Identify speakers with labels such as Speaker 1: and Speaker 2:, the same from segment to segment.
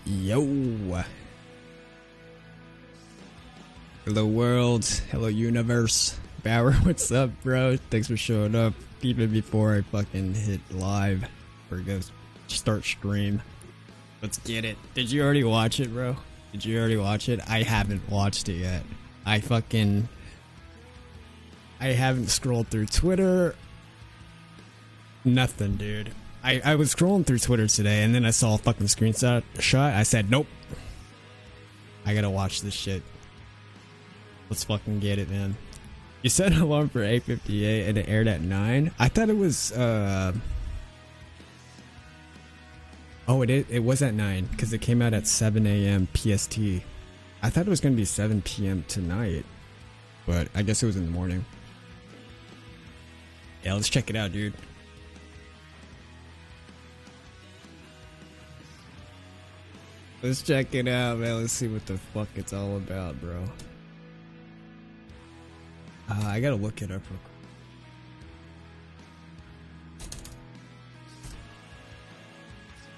Speaker 1: Yo. Hello world. Hello universe. Bauer, what's up, bro? Thanks for showing up. Even before I fucking hit live or go start stream. Let's get it. Did you already watch it, bro? Did you already watch it? I haven't watched it yet. I haven't scrolled through Twitter. Nothing, dude. I was scrolling through Twitter today and then I saw a fucking screenshot. I said, nope. I gotta watch this shit. Let's fucking get it, man. You set an alarm for 8:58 and it aired at 9. I thought it was, oh, it was at 9 because it came out at 7 a.m. PST. I thought it was gonna be 7 p.m. tonight, but I guess it was in the morning. Yeah, let's check it out, dude. Let's check it out, man. Let's see what the fuck it's all about, bro. I gotta look it up real quick.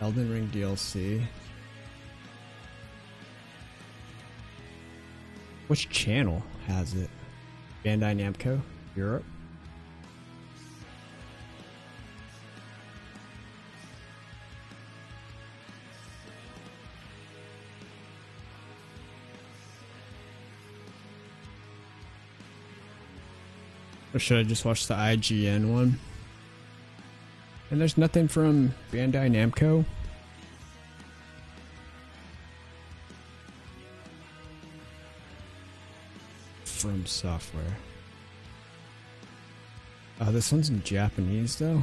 Speaker 1: Elden Ring DLC. Which channel has it? Bandai Namco? Europe? Or should I just watch the IGN one? And there's nothing from Bandai Namco? From Software. Oh, this one's in Japanese though?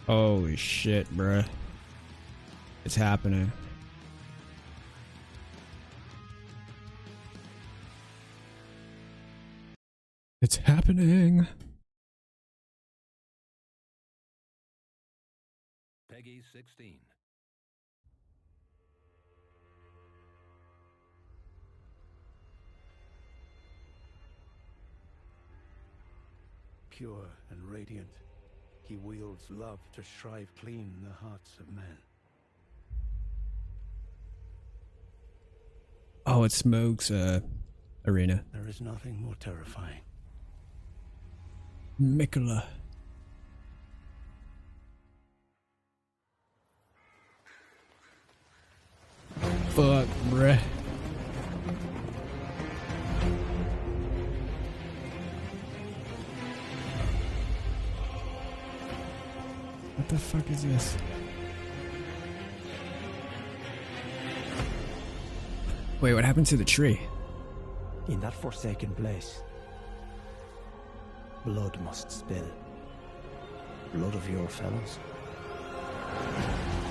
Speaker 1: Holy shit, bruh. It's happening. It's happening.
Speaker 2: Peggy 16.
Speaker 3: Pure and radiant, he wields love to shrive clean the hearts of men.
Speaker 1: Oh, it's Moog's arena.
Speaker 3: There is nothing more terrifying.
Speaker 1: Mikola. Fuck, bruh. What the fuck is this? Wait, what happened to the tree?
Speaker 4: In that forsaken place, blood must spill. Blood of your fellows.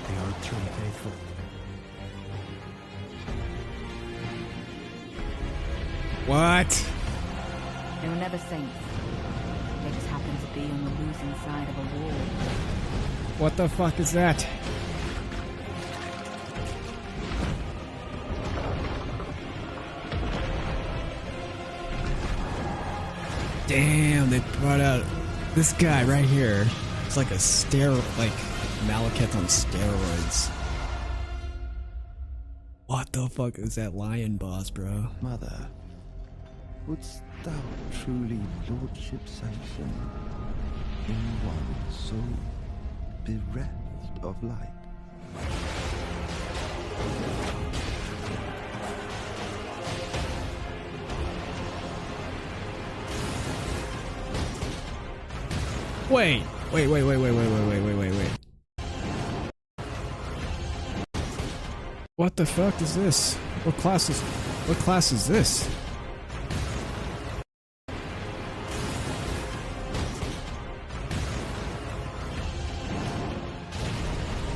Speaker 4: The Earth Tree faithful.
Speaker 1: What?
Speaker 5: They were never saints. They just happened to be on the losing side of a war.
Speaker 1: What the fuck is that? Damn, they brought out this guy right here. It's like a like Malekith on steroids. What the fuck is that lion boss, bro?
Speaker 4: Mother, wouldst thou truly lordship sanction in one so bereft of light?
Speaker 1: Wait. What the fuck is this? What class is this?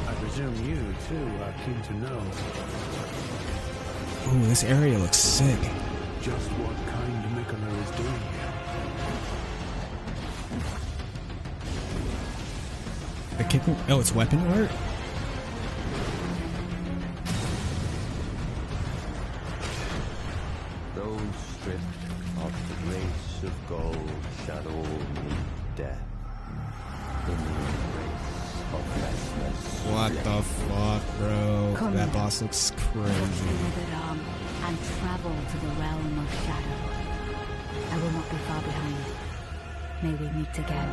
Speaker 3: I presume you, too, are keen to know
Speaker 1: Ooh, this area looks sick.
Speaker 3: just what kind Mikola is doing here.
Speaker 1: The kicking. Oh, it's weapon art?
Speaker 4: of gold shall all meet death in the embrace of restless.
Speaker 1: What the fuck, bro?
Speaker 5: Come
Speaker 1: That
Speaker 5: now.
Speaker 1: boss looks
Speaker 5: Touch the
Speaker 1: crazy.
Speaker 5: withered arm and travel to the realm of shadow. I will not be far behind. May we meet again.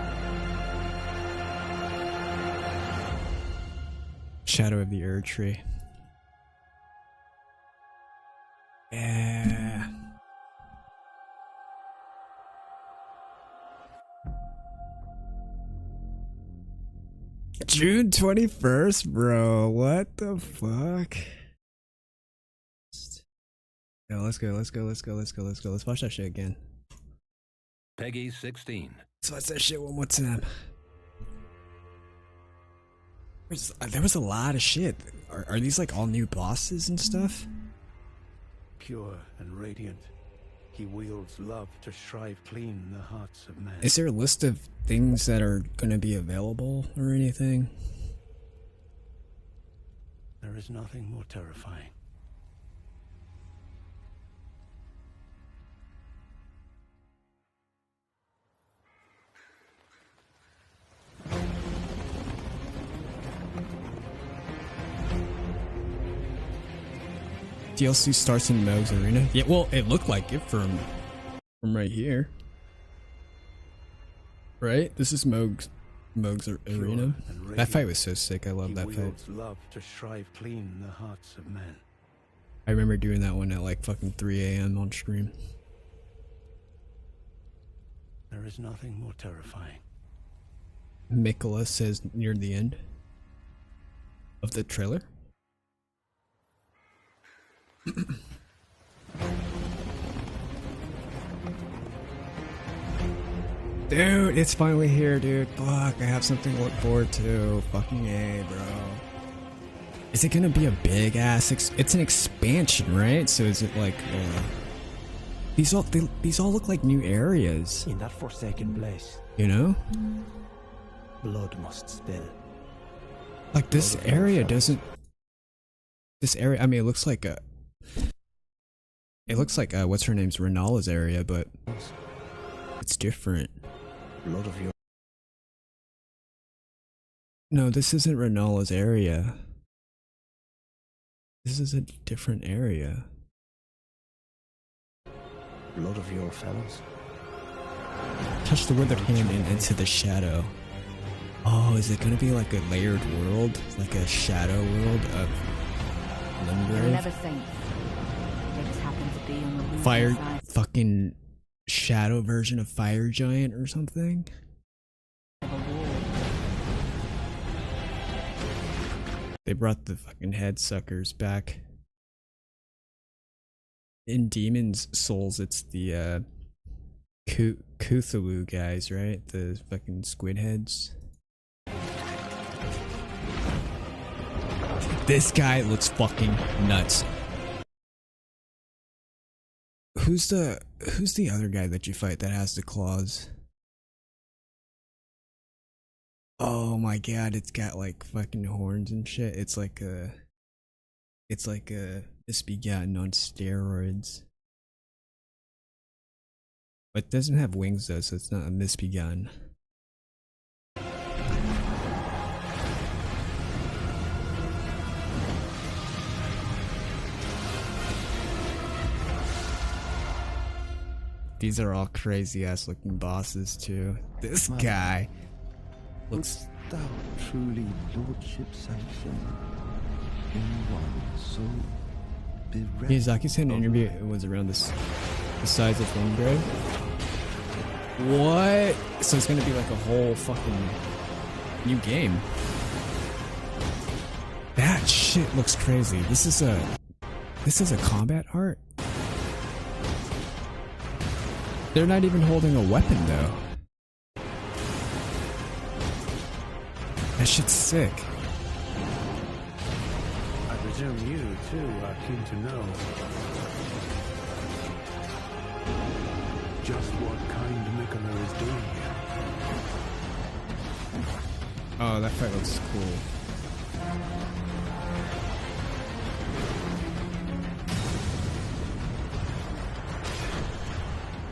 Speaker 1: Shadow of the Erd Tree. Yeah. June 21st, bro. What the fuck? Yo, let's go. Let's watch that shit again.
Speaker 2: Peggy 16.
Speaker 1: Let's watch that shit one more time. There was a lot of shit. Are these like all new bosses and stuff?
Speaker 3: Pure and radiant, he wields love to shrive clean the hearts of men.
Speaker 1: Is there a list of things that are gonna be available or anything?
Speaker 3: There is nothing more terrifying.
Speaker 1: DLC starts in Moog's Arena. Yeah, well, it looked like it from right here. Right? This is Moog's Arena. That fight was so sick. I love that fight.
Speaker 3: He wields love to shrive clean the hearts of men.
Speaker 1: I remember doing that one at like fucking 3 a.m. on stream.
Speaker 3: There is nothing more terrifying.
Speaker 1: Mikola says near the end of the trailer. Dude, it's finally here, dude. Fuck, I have something to look forward to. Fucking A, bro. Is it gonna be a big ass? It's an expansion, right? So is it like these all look like new areas?
Speaker 4: In that forsaken place,
Speaker 1: You know,
Speaker 4: blood must spill.
Speaker 1: like this area doesn't. This area, I mean, it looks like a. It looks like what's her name's Renala's area, but it's different.
Speaker 4: Blood of your
Speaker 1: No, this isn't Renala's area. This is a different area.
Speaker 4: blood of your fellows.
Speaker 1: Touch the withered hand and into the shadow. Oh, is it gonna be like a layered world? Like a shadow world of
Speaker 5: They were
Speaker 1: Limgrave?
Speaker 5: never saints. They just happened to be on the losing
Speaker 1: Fire
Speaker 5: side
Speaker 1: fucking shadow version of Fire Giant or something?
Speaker 5: of a war.
Speaker 1: They brought the fucking head suckers back. In Demon's Souls, it's the Cthulhu guys, right? The fucking squid heads. This guy looks fucking nuts. Who's the other guy that you fight that has the claws? Oh my god, it's got like fucking horns and shit. It's like a Misbegotten on steroids. But it doesn't have wings though, so it's not a Misbegotten. These are all crazy ass looking bosses too. This guy looks.
Speaker 4: Thou truly lordship sanction in one so bereft.
Speaker 1: Miyazaki's had an interview. It was around the size of Limgrave. What? So it's gonna be like a whole fucking new game. That shit looks crazy. This is a combat art. They're not even holding a weapon though. That shit's sick.
Speaker 3: I presume you, too, are keen to know just what kind Mikola is doing here.
Speaker 1: Oh, that fight looks cool.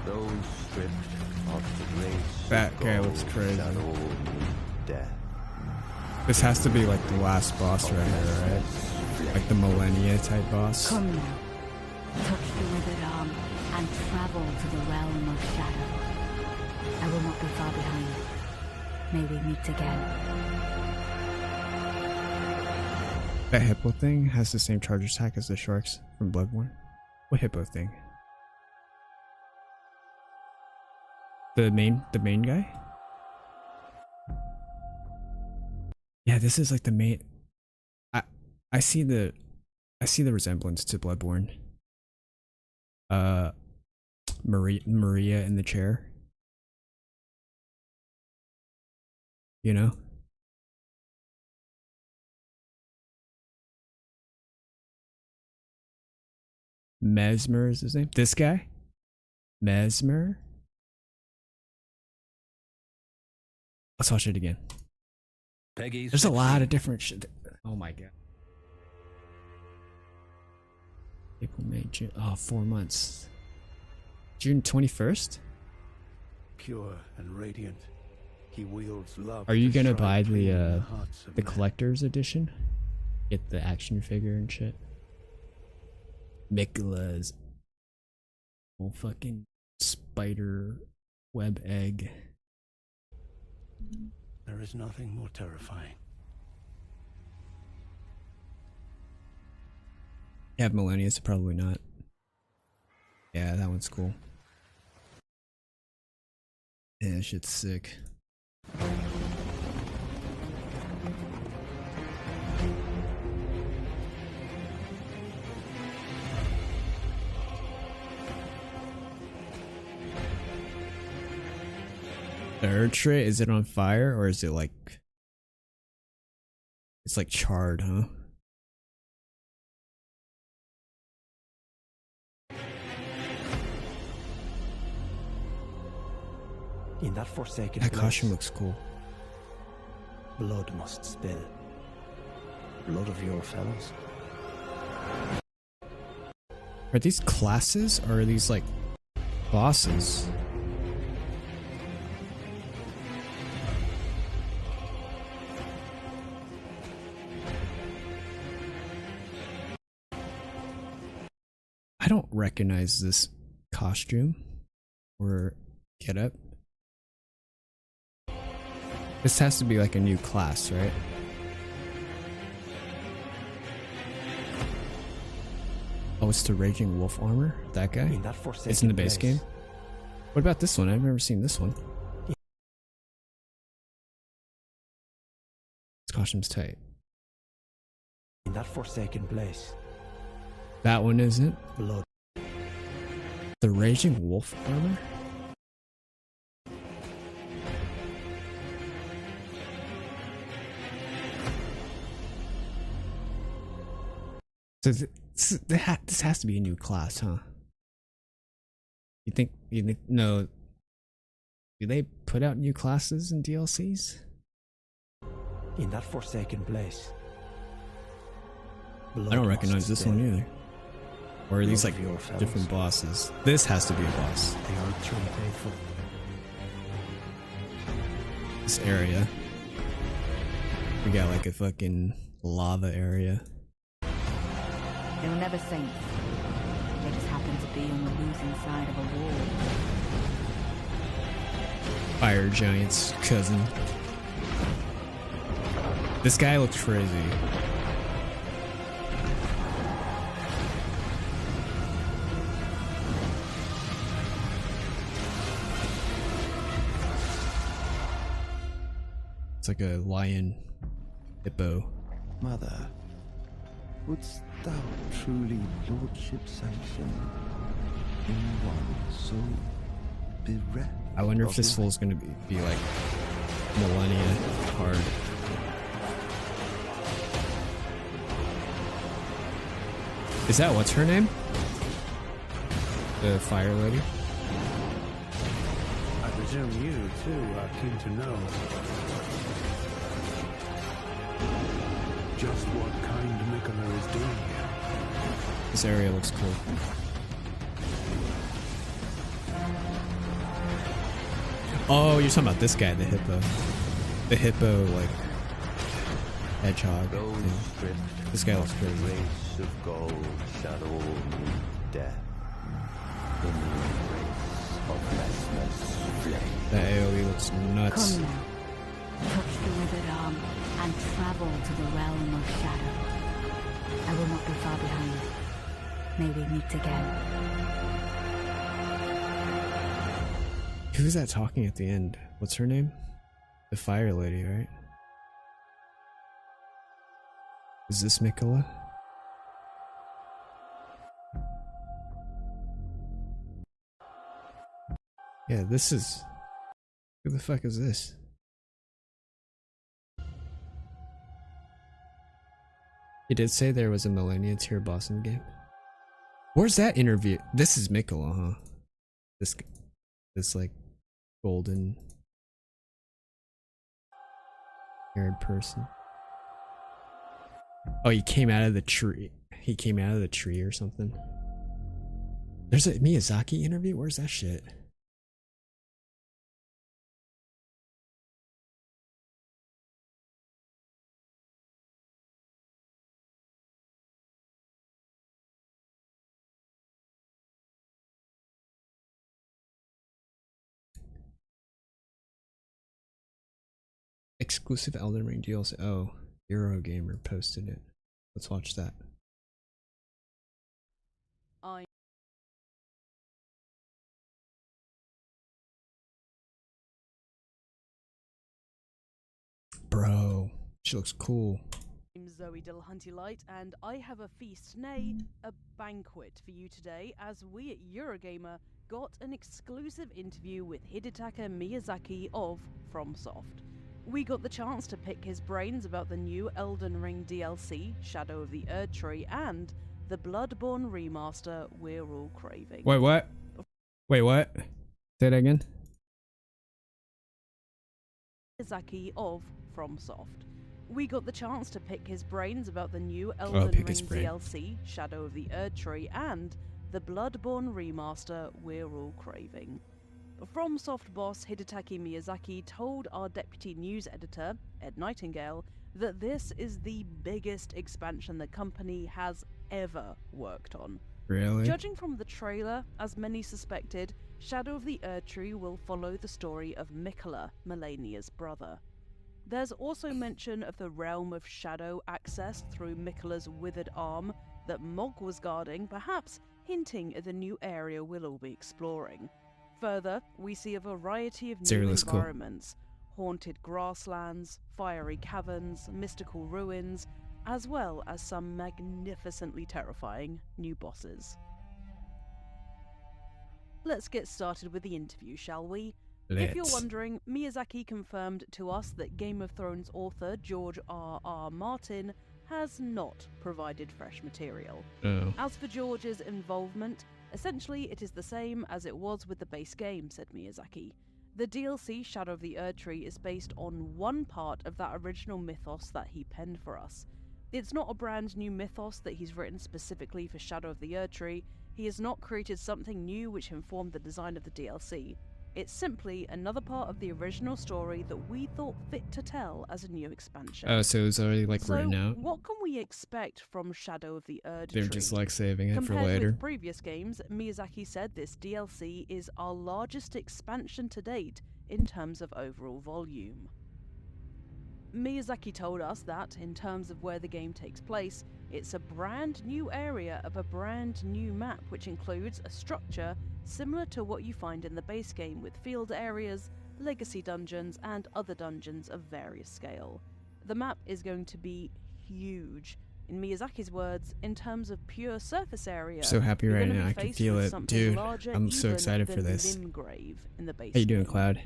Speaker 4: Those stripped of the race
Speaker 1: That guy
Speaker 4: of
Speaker 1: looks
Speaker 4: gold
Speaker 1: crazy.
Speaker 4: shall all meet death.
Speaker 1: This has to be like the last boss right here, right? Like the Millennia type boss.
Speaker 5: Come now. Touch the withered arm and travel to the realm of shadow. I will not be far behind. May we meet again.
Speaker 1: That hippo thing has the same charge attack as the sharks from Bloodborne. What hippo thing? The main guy? Yeah, this is like the main. I see the resemblance to Bloodborne. Maria in the chair. You know? Mesmer is his name. This guy? Mesmer? Let's watch it again.
Speaker 2: Peggy
Speaker 1: There's a
Speaker 2: 16.
Speaker 1: lot of different shit. Oh my god. April, May, June. Oh, 4 months. June 21st?
Speaker 3: Pure and radiant, he wields love.
Speaker 1: Are you
Speaker 3: to
Speaker 1: gonna
Speaker 3: strike
Speaker 1: buy
Speaker 3: clean
Speaker 1: the
Speaker 3: hearts of
Speaker 1: the
Speaker 3: men.
Speaker 1: collector's edition? Get the action figure and shit. Mikula's whole fucking spider web egg.
Speaker 3: There is nothing more terrifying.
Speaker 1: You have Millennia, so probably not. Yeah, that one's cool. Yeah, shit's sick. The Rotary, is it on fire or is it like... It's like charred, huh?
Speaker 6: In that forsaken
Speaker 1: That
Speaker 6: place,
Speaker 1: costume looks cool.
Speaker 6: blood must spill. Blood of your fellows.
Speaker 1: Are these classes or are these like bosses? I don't recognize this costume or getup. This has to be like a new class, right? Oh, it's the Raging Wolf armor? That guy?
Speaker 6: In that forsaken
Speaker 1: It's in the base
Speaker 6: place,
Speaker 1: game? What about this one? I've never seen this one. This costume's tight.
Speaker 6: In that forsaken place,
Speaker 1: That one isn't.
Speaker 6: blood.
Speaker 1: The Raging Wolf armor? So this has to be a new class, huh? You think no? Do they put out new classes in DLCs?
Speaker 6: In that forsaken place.
Speaker 1: I don't recognize this one either. Or are these like
Speaker 6: Blood of your fellows.
Speaker 1: different bosses? This has to be a boss.
Speaker 6: They are true faithful.
Speaker 1: This area. We got like a fucking lava area.
Speaker 5: They were never saints. They just happened to be on the losing side of a war.
Speaker 1: Fire Giant's cousin. This guy looks crazy. It's like a lion hippo.
Speaker 7: Mother, wouldst thou truly lordship sanction in one so bereft?
Speaker 1: I wonder if
Speaker 7: of
Speaker 1: this
Speaker 7: life?
Speaker 1: fool's gonna be like Millennia hard. Is that what's her name? The fire lady?
Speaker 3: I presume you, too, are keen to know just what kind Mikola is doing here.
Speaker 1: This area looks cool. Oh, you're talking about this guy, the hippo. The hippo, like, hedgehog.
Speaker 4: Gold
Speaker 1: thing.
Speaker 4: stripped
Speaker 1: This guy looks
Speaker 4: the
Speaker 1: crazy.
Speaker 4: race of gold shall all meet death in the embrace of restless flame.
Speaker 1: That AoE looks nuts.
Speaker 5: Come now. Touch the withered arm and travel to the realm of shadow. I will not be far behind. May we meet again.
Speaker 1: Who's that talking at the end? What's her name? The fire lady, right? Is this Mikola? Yeah, this is... Who the fuck is this? He did say there was a Millennia tier boss in the game. Where's that interview? This is Mikola, huh? This like golden haired person. Oh, he came out of the tree. He came out of the tree or something. There's a Miyazaki interview? Where's that shit? Exclusive Elden Ring DLC. Oh, Eurogamer posted it. Let's watch that. Bro, she looks cool.
Speaker 8: I'm Zoe Dillahunty Light, and I have a feast, nay, a banquet for you today, as we at Eurogamer got an exclusive interview with Hidetaka Miyazaki of FromSoft. We got the chance to pick his brains about the new Elden Ring DLC, Shadow of the Erdtree, and the Bloodborne remaster we're all craving.
Speaker 1: Wait, what? Wait, what? Say that again?
Speaker 8: Miyazaki of FromSoft. We got the chance to pick his brains about the new Elden Ring DLC, Shadow of the Erdtree, and the Bloodborne remaster we're all craving. FromSoft boss Hidetaki Miyazaki told our deputy news editor, Ed Nightingale, that this is the biggest expansion the company has ever worked on.
Speaker 1: Really?
Speaker 8: Judging from the trailer, as many suspected, Shadow of the Erdtree will follow the story of Mikola, Malenia's brother. There's also mention of the Realm of Shadow accessed through Mikola's withered arm that Mog was guarding, perhaps hinting at the new area we'll all be exploring. Further, we see a variety of new environments, haunted grasslands, fiery caverns, mystical ruins, as well as some magnificently terrifying new bosses. Let's get started with the interview, shall we? If you're wondering, Miyazaki confirmed to us that Game of Thrones author George R.R. Martin has not provided fresh material.
Speaker 1: Oh.
Speaker 8: As for George's involvement, essentially it is the same as it was with the base game, said Miyazaki. The DLC Shadow of the Erdtree is based on one part of that original mythos that he penned for us. It's not a brand new mythos that he's written specifically for Shadow of the Erdtree. He has not created something new which informed the design of the DLC. It's simply another part of the original story that we thought fit to tell as a new expansion.
Speaker 1: Oh, so it was already like written out?
Speaker 8: What can we expect from Shadow of the Erdtree?
Speaker 1: They're just like saving it
Speaker 8: Compared
Speaker 1: for later.
Speaker 8: with previous games, Miyazaki said this DLC is our largest expansion to date in terms of overall volume. Miyazaki told us that, in terms of where the game takes place, it's a brand new area of a brand new map which includes a structure similar to what you find in the base game with field areas, legacy dungeons, and other dungeons of various scale. The map is going to be huge. In Miyazaki's words, in terms of pure surface area,
Speaker 1: I'm so happy right now, I can feel it. Dude, I'm so excited for this. How you doing, Cloud?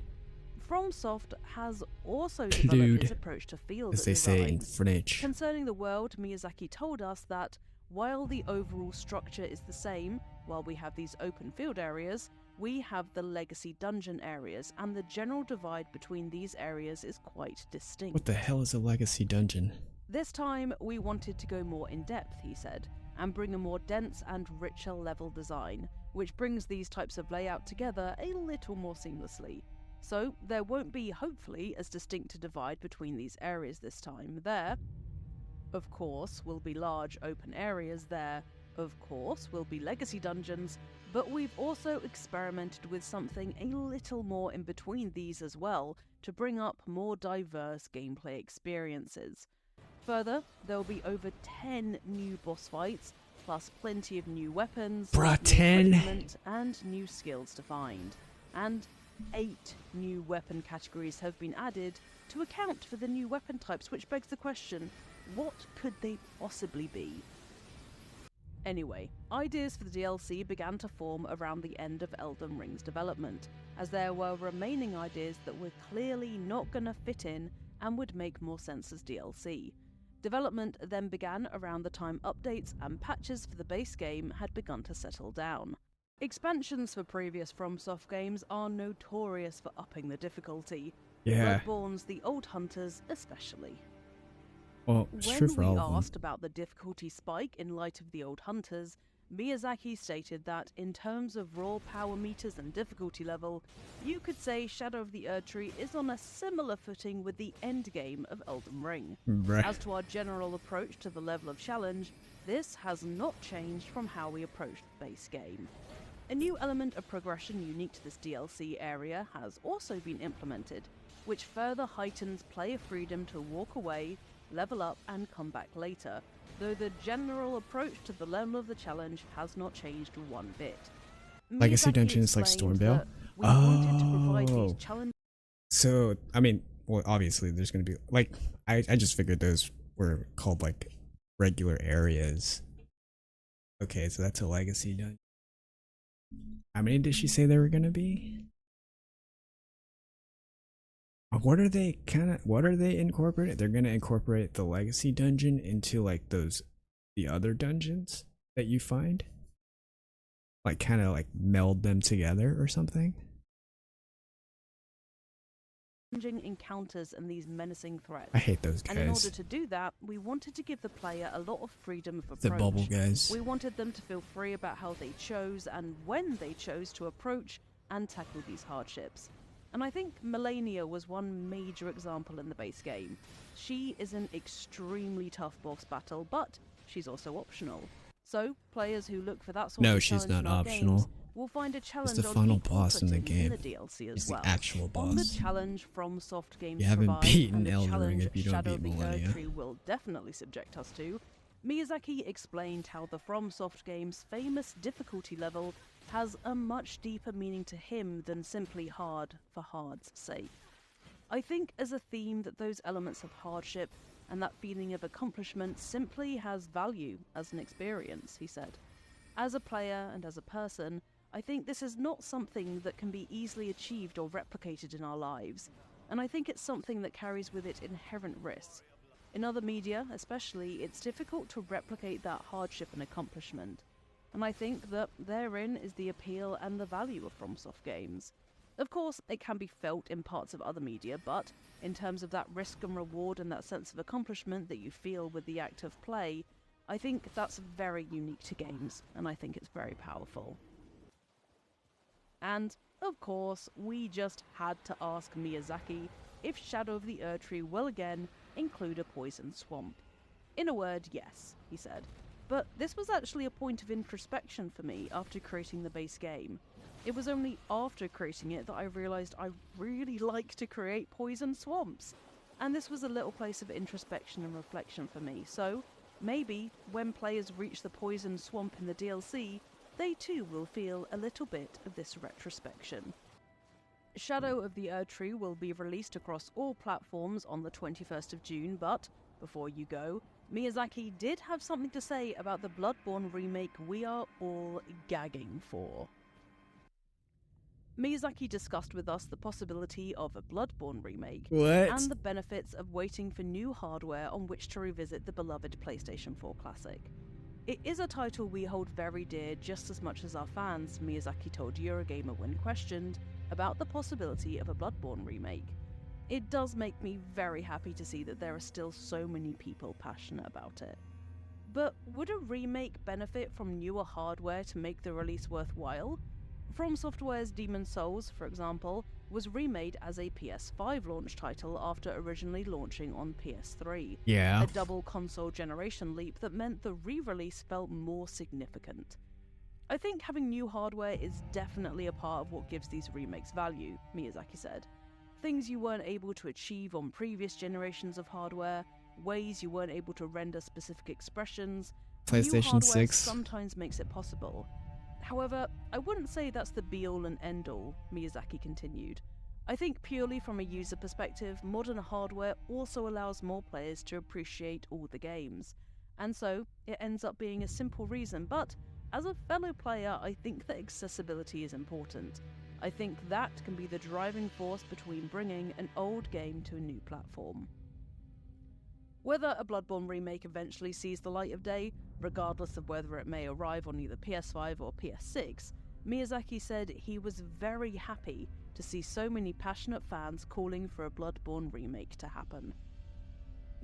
Speaker 8: FromSoft has also developed its approach to field
Speaker 1: as they say in
Speaker 8: design.
Speaker 1: French.
Speaker 8: Concerning the world, Miyazaki told us that while the overall structure is the same, while we have these open field areas, we have the legacy dungeon areas, and the general divide between these areas is quite distinct.
Speaker 1: What the hell is a legacy dungeon?
Speaker 8: This time, we wanted to go more in depth, he said, and bring a more dense and richer level design, which brings these types of layout together a little more seamlessly. so there won't be, hopefully, as distinct a divide between these areas this time. There, of course, will be large open areas. There, of course, will be legacy dungeons, but we've also experimented with something a little more in between these as well, to bring up more diverse gameplay experiences. Further, there'll be over 10 new boss fights, plus plenty of new weapons,
Speaker 1: Bruh,
Speaker 8: new
Speaker 1: 10?
Speaker 8: equipment, and new skills to find. And 8 new weapon categories have been added to account for the new weapon types, which begs the question, what could they possibly be? Anyway, ideas for the DLC began to form around the end of Elden Ring's development, as there were remaining ideas that were clearly not gonna fit in and would make more sense as DLC. Development then began around the time updates and patches for the base game had begun to settle down. Expansions for previous FromSoft games are notorious for upping the difficulty.
Speaker 1: Yeah.
Speaker 8: Bloodborne's The Old Hunters especially.
Speaker 1: Well, it's true
Speaker 8: When
Speaker 1: for
Speaker 8: we
Speaker 1: all of them.
Speaker 8: asked about the difficulty spike in light of The Old Hunters, Miyazaki stated that in terms of raw power meters and difficulty level, you could say Shadow of the Erdtree is on a similar footing with the endgame of Elden Ring.
Speaker 1: Bruh.
Speaker 8: As to our general approach to the level of challenge, this has not changed from how we approached the base game. A new element of progression unique to this DLC area has also been implemented, which further heightens player freedom to walk away, level up and come back later, though the general approach to the level of the challenge has not changed one bit.
Speaker 1: Legacy
Speaker 8: Miyazaki
Speaker 1: dungeons like
Speaker 8: explained
Speaker 1: Stormvale?
Speaker 8: that we wanted to provide
Speaker 1: Oh.
Speaker 8: these challenges.
Speaker 1: So, I mean, well, obviously there's going to be, like, I just figured those were called, like, regular areas. Okay, so that's a legacy dungeon. How many did she say there were going to be? What are they incorporating? They're going to incorporate the legacy dungeon into, like, the other dungeons that you find? Like, kind of, like, meld them together or something?
Speaker 8: Encounters and these menacing threats.
Speaker 1: I hate those
Speaker 8: And in order
Speaker 1: guys.
Speaker 8: to do that, we wanted to give the player a lot of freedom of approach.
Speaker 1: The bubble guys.
Speaker 8: We wanted them to feel free about how they chose and when they chose to approach and tackle these hardships. And I think Melania was one major example in the base game. She is an extremely tough boss battle, but she's also optional. So, players who look for that sort
Speaker 1: No,
Speaker 8: of
Speaker 1: she's
Speaker 8: challenge in
Speaker 1: not
Speaker 8: our
Speaker 1: optional.
Speaker 8: games will find a challenge
Speaker 1: the
Speaker 8: on
Speaker 1: final
Speaker 8: equal
Speaker 1: boss in the
Speaker 8: footing
Speaker 1: game.
Speaker 8: in the DLC as
Speaker 1: It's the
Speaker 8: well.
Speaker 1: actual
Speaker 8: On the
Speaker 1: boss.
Speaker 8: challenge FromSoft games
Speaker 1: You haven't
Speaker 8: provide,
Speaker 1: beaten
Speaker 8: and the
Speaker 1: Elden Ring
Speaker 8: challenge
Speaker 1: if you don't
Speaker 8: Shadow
Speaker 1: beat
Speaker 8: of the
Speaker 1: Millennia.
Speaker 8: Erdtree will definitely subject us to, Miyazaki explained how the FromSoft game's famous difficulty level has a much deeper meaning to him than simply hard for hard's sake. I think as a theme that those elements of hardship and that feeling of accomplishment simply has value as an experience, he said. As a player and as a person, I think this is not something that can be easily achieved or replicated in our lives, and I think it's something that carries with it inherent risks. In other media, especially, it's difficult to replicate that hardship and accomplishment, and I think that therein is the appeal and the value of FromSoft games. Of course, it can be felt in parts of other media, but in terms of that risk and reward and that sense of accomplishment that you feel with the act of play, I think that's very unique to games, and I think it's very powerful. And, of course, we just had to ask Miyazaki if Shadow of the Erdtree will again include a poison swamp. In a word, yes, he said. But this was actually a point of introspection for me after creating the base game. It was only after creating it that I realised I really like to create poison swamps. And this was a little place of introspection and reflection for me, so maybe when players reach the poison swamp in the DLC, they too will feel a little bit of this retrospection. Shadow of the Erdtree will be released across all platforms on the 21st of June, but before you go, Miyazaki did have something to say about the Bloodborne remake we are all gagging for. Miyazaki discussed with us the possibility of a Bloodborne remake
Speaker 1: What?
Speaker 8: and the benefits of waiting for new hardware on which to revisit the beloved PlayStation 4 classic. It is a title we hold very dear just as much as our fans, Miyazaki told Eurogamer when questioned about the possibility of a Bloodborne remake. It does make me very happy to see that there are still so many people passionate about it. But would a remake benefit from newer hardware to make the release worthwhile? From Software's Demon's Souls, for example, was remade as a PS5 launch title after originally launching on PS3.
Speaker 1: Yeah.
Speaker 8: A double console generation leap that meant the re-release felt more significant. I think having new hardware is definitely a part of what gives these remakes value, Miyazaki said. Things you weren't able to achieve on previous generations of hardware, ways you weren't able to render specific expressions. New
Speaker 1: PlayStation
Speaker 8: hardware
Speaker 1: 6.
Speaker 8: sometimes makes it possible. However, I wouldn't say that's the be-all and end-all, Miyazaki continued. I think purely from a user perspective, modern hardware also allows more players to appreciate all the games. And so, it ends up being a simple reason, but as a fellow player, I think that accessibility is important. I think that can be the driving force between bringing an old game to a new platform. Whether a Bloodborne remake eventually sees the light of day, regardless of whether it may arrive on either PS5 or PS6, Miyazaki said he was very happy to see so many passionate fans calling for a Bloodborne remake to happen.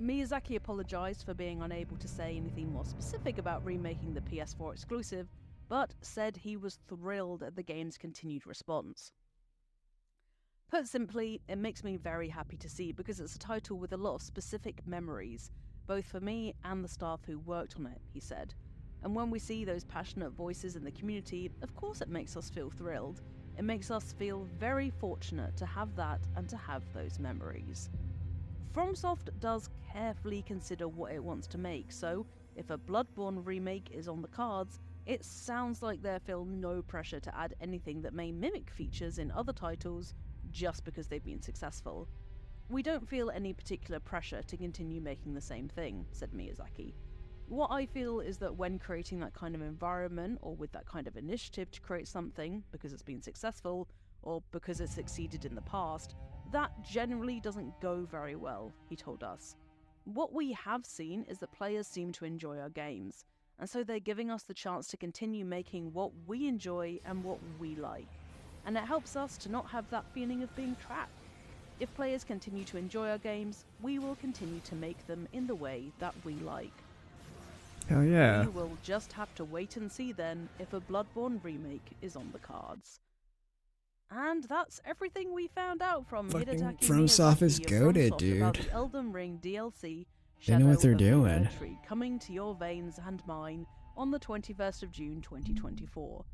Speaker 8: Miyazaki apologised for being unable to say anything more specific about remaking the PS4 exclusive, but said he was thrilled at the game's continued response. Put simply, it makes me very happy to see because it's a title with a lot of specific memories, both for me and the staff who worked on it, he said. And when we see those passionate voices in the community, of course it makes us feel thrilled. It makes us feel very fortunate to have that and to have those memories. FromSoft does carefully consider what it wants to make, so if a Bloodborne remake is on the cards, it sounds like they feel no pressure to add anything that may mimic features in other titles just because they've been successful. We don't feel any particular pressure to continue making the same thing, said Miyazaki. What I feel is that when creating that kind of environment, or with that kind of initiative to create something because it's been successful, or because it's succeeded in the past, that generally doesn't go very well, he told us. What we have seen is that players seem to enjoy our games, and so they're giving us the chance to continue making what we enjoy and what we like. And it helps us to not have that feeling of being trapped. If players continue to enjoy our games, we will continue to make them in the way that we like.
Speaker 1: Hell yeah.
Speaker 8: We will just have to wait and see then if a Bloodborne remake is on the cards. And that's everything we found out from
Speaker 1: Fucking
Speaker 8: Hidetaki
Speaker 1: FromSoft is
Speaker 8: Miyazaki of
Speaker 1: goated,
Speaker 8: FromSoft about
Speaker 1: dude.
Speaker 8: the Elden Ring DLC,
Speaker 1: They know what they're
Speaker 8: Shadow of the
Speaker 1: doing.
Speaker 8: Rotary, coming to your veins and mine on the 21st of June 2024.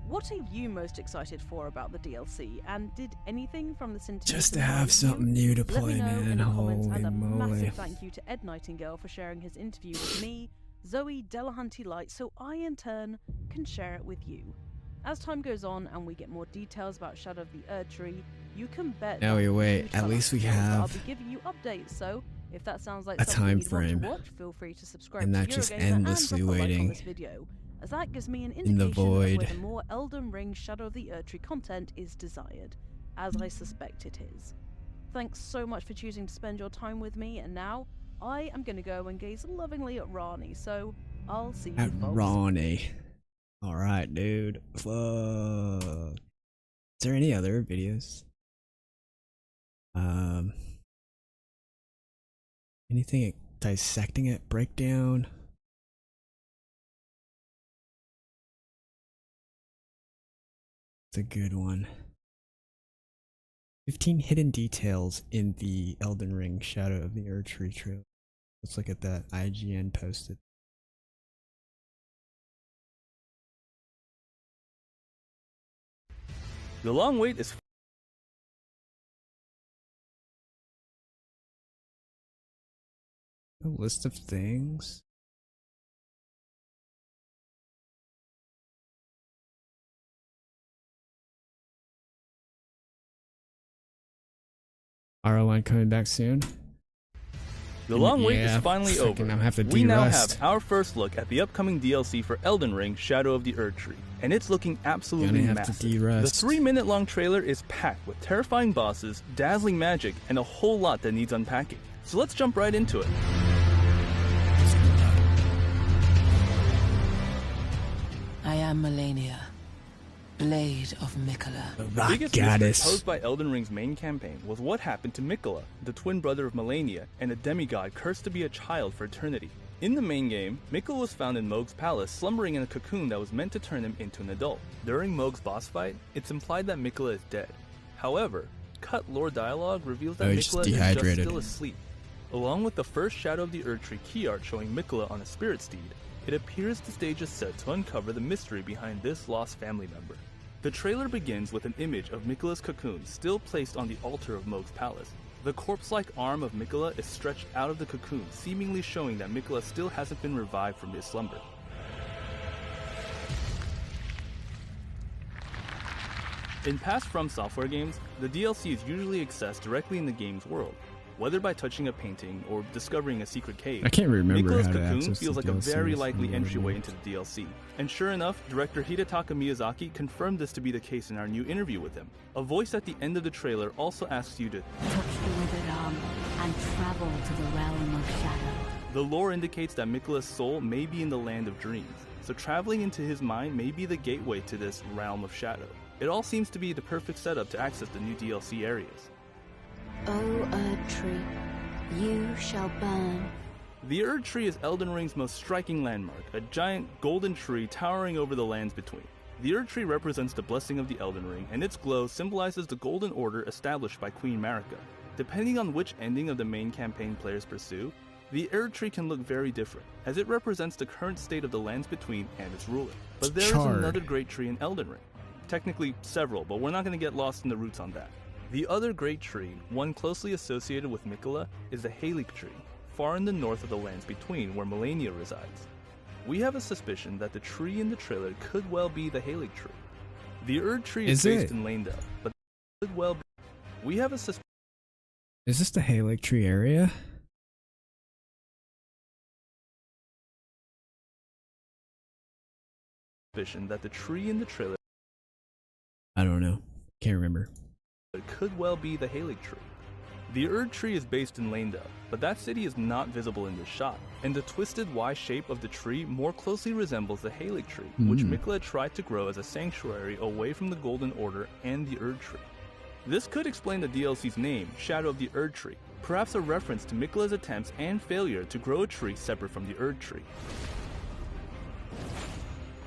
Speaker 8: What are you most excited for about the DLC, and did anything from this interview
Speaker 1: Just to have something new to
Speaker 8: Let
Speaker 1: play,
Speaker 8: me know in
Speaker 1: man.
Speaker 8: the comments,
Speaker 1: Holy
Speaker 8: and a
Speaker 1: moly.
Speaker 8: massive thank you to Ed Nightingale for sharing his interview with me, Zoe Delahunty Light, so I in turn can share it with you. As time goes on and we get more details about Shadow of the Erdtree, you can bet.
Speaker 1: Now
Speaker 8: that
Speaker 1: wait,
Speaker 8: huge
Speaker 1: at
Speaker 8: fan
Speaker 1: least we
Speaker 8: I'll
Speaker 1: have
Speaker 8: be giving you updates. So if that sounds like
Speaker 1: a
Speaker 8: something
Speaker 1: time
Speaker 8: you'd want
Speaker 1: frame,
Speaker 8: to watch, feel free to subscribe
Speaker 1: and
Speaker 8: to
Speaker 1: not just
Speaker 8: Eurogamer and
Speaker 1: endlessly
Speaker 8: drop a like on
Speaker 1: waiting
Speaker 8: this video, as that gives me an
Speaker 1: in the
Speaker 8: indication of
Speaker 1: void.
Speaker 8: whether more Elden Ring Shadow of the Erdtree content is desired, as I suspect it is. Thanks so much for choosing to spend your time with me, and now I am going to go and gaze lovingly at Rani, so I'll see you
Speaker 1: At
Speaker 8: folks.
Speaker 1: Ronnie. Alright, dude. Fuck. Is there any other videos? Anything dissecting it? Breakdown? It's a good one. 15 hidden details in the Elden Ring Shadow of the Erdtree trailer. Let's look at that. IGN posted.
Speaker 9: The long wait is
Speaker 1: A list of things. R01 coming back soon.
Speaker 9: The long wait
Speaker 1: Yeah,
Speaker 9: is finally
Speaker 1: fucking,
Speaker 9: over.
Speaker 1: I'm gonna have to
Speaker 9: We now
Speaker 1: de-rust.
Speaker 9: have our first look at the upcoming DLC for Elden Ring Shadow of the Erdtree, and it's looking absolutely
Speaker 1: Gonna have to
Speaker 9: massive.
Speaker 1: de-rust.
Speaker 9: The 3-minute long trailer is packed with terrifying bosses, dazzling magic, and a whole lot that needs unpacking. So let's jump right into it.
Speaker 10: I am Melania, Blade of Mikola.
Speaker 1: The
Speaker 9: The
Speaker 1: rock
Speaker 9: biggest mystery
Speaker 1: goddess.
Speaker 9: posed by Elden Ring's main campaign was what happened to Mikola, the twin brother of Melania, and a demigod cursed to be a child for eternity. In the main game, Mikola was found in Mohg's palace slumbering in a cocoon that was meant to turn him into an adult. During Mohg's boss fight, it's implied that Mikola is dead. However, cut lore dialogue reveals that
Speaker 1: Oh, he's
Speaker 9: Miquella
Speaker 1: just
Speaker 9: is just
Speaker 1: dehydrated.
Speaker 9: still asleep. Along with the first Shadow of the Erdtree key art showing Miquella on a spirit steed, it appears the stage is set to uncover the mystery behind this lost family member. The trailer begins with an image of Miquella's cocoon still placed on the altar of Mohg's palace. The corpse-like arm of Miquella is stretched out of the cocoon, seemingly showing that Miquella still hasn't been revived from his slumber. In past From Software games, the DLC is usually accessed directly in the game's world, whether by touching a painting or discovering a secret cave.
Speaker 1: I can't remember
Speaker 9: Miquella's
Speaker 1: how to
Speaker 9: cocoon
Speaker 1: access
Speaker 9: feels
Speaker 1: the
Speaker 9: like a
Speaker 1: DLC.
Speaker 9: very
Speaker 1: I
Speaker 9: likely
Speaker 1: don't
Speaker 9: entryway
Speaker 1: remember.
Speaker 9: into the DLC. And sure enough, director Hidetaka Miyazaki confirmed this to be the case in our new interview with him. A voice at the end of the trailer also asks you to
Speaker 5: Touch the withered arm and travel to the realm of shadow.
Speaker 9: The lore indicates that Miquella's soul may be in the land of dreams, so traveling into his mind may be the gateway to this realm of shadow. It all seems to be the perfect setup to access the new DLC areas.
Speaker 5: O Erdtree, you shall burn.
Speaker 9: The Erdtree is Elden Ring's most striking landmark, a giant golden tree towering over the lands between. The Erdtree represents the blessing of the Elden Ring, and its glow symbolizes the golden order established by Queen Marika. Depending on which ending of the main campaign players pursue, the Erdtree can look very different, as it represents the current state of the lands between and its ruler. But there is
Speaker 1: Charred.
Speaker 9: another great tree in Elden Ring. Technically several, but we're not going to get lost in the roots on that. The other great tree, one closely associated with Miquella, is the Halig tree, far in the north of the lands between where Malenia resides. We have a suspicion that the tree in the trailer could well be the Halig tree. The Erdtree is
Speaker 1: Is
Speaker 9: based
Speaker 1: it?
Speaker 9: in Leyndell, but it could well be. We have a
Speaker 1: Is this the Halig Tree area?
Speaker 9: suspicion that the tree in the trailer
Speaker 1: I don't know. Can't remember.
Speaker 9: could well be the Halig tree. The Erdtree is based in Leyndell, but that city is not visible in this shot, and the twisted Y shape of the tree more closely resembles the Halig tree, which Miquella tried to grow as a sanctuary away from the Golden Order and the Erdtree. This could explain the DLC's name, Shadow of the Erdtree, perhaps a reference to Miquella's attempts and failure to grow a tree separate from the Erdtree.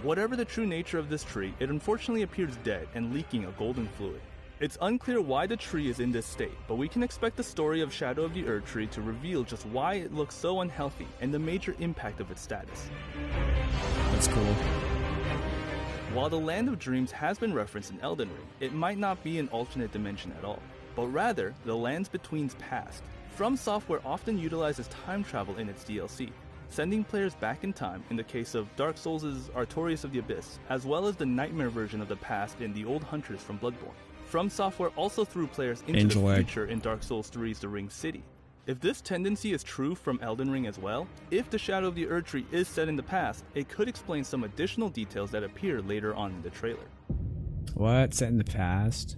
Speaker 9: Whatever the true nature of this tree, it unfortunately appears dead and leaking a golden fluid. It's unclear why the tree is in this state, but we can expect the story of Shadow of the Erdtree to reveal just why it looks so unhealthy and the major impact of its status.
Speaker 1: That's cool.
Speaker 9: While the Land of Dreams has been referenced in Elden Ring, it might not be an alternate dimension at all, but rather the Lands Between's past. From Software often utilizes time travel in its DLC, sending players back in time in the case of Dark Souls' Artorias of the Abyss, as well as the nightmare version of the past in the Old Hunters from Bloodborne. From Software also threw players into
Speaker 1: Angel
Speaker 9: the
Speaker 1: Egg.
Speaker 9: future in Dark Souls 3's The Ring City. If this tendency is true from Elden Ring as well, if the Shadow of the Erdtree is set in the past, it could explain some additional details that appear later on in the trailer.
Speaker 1: What? Set in the past?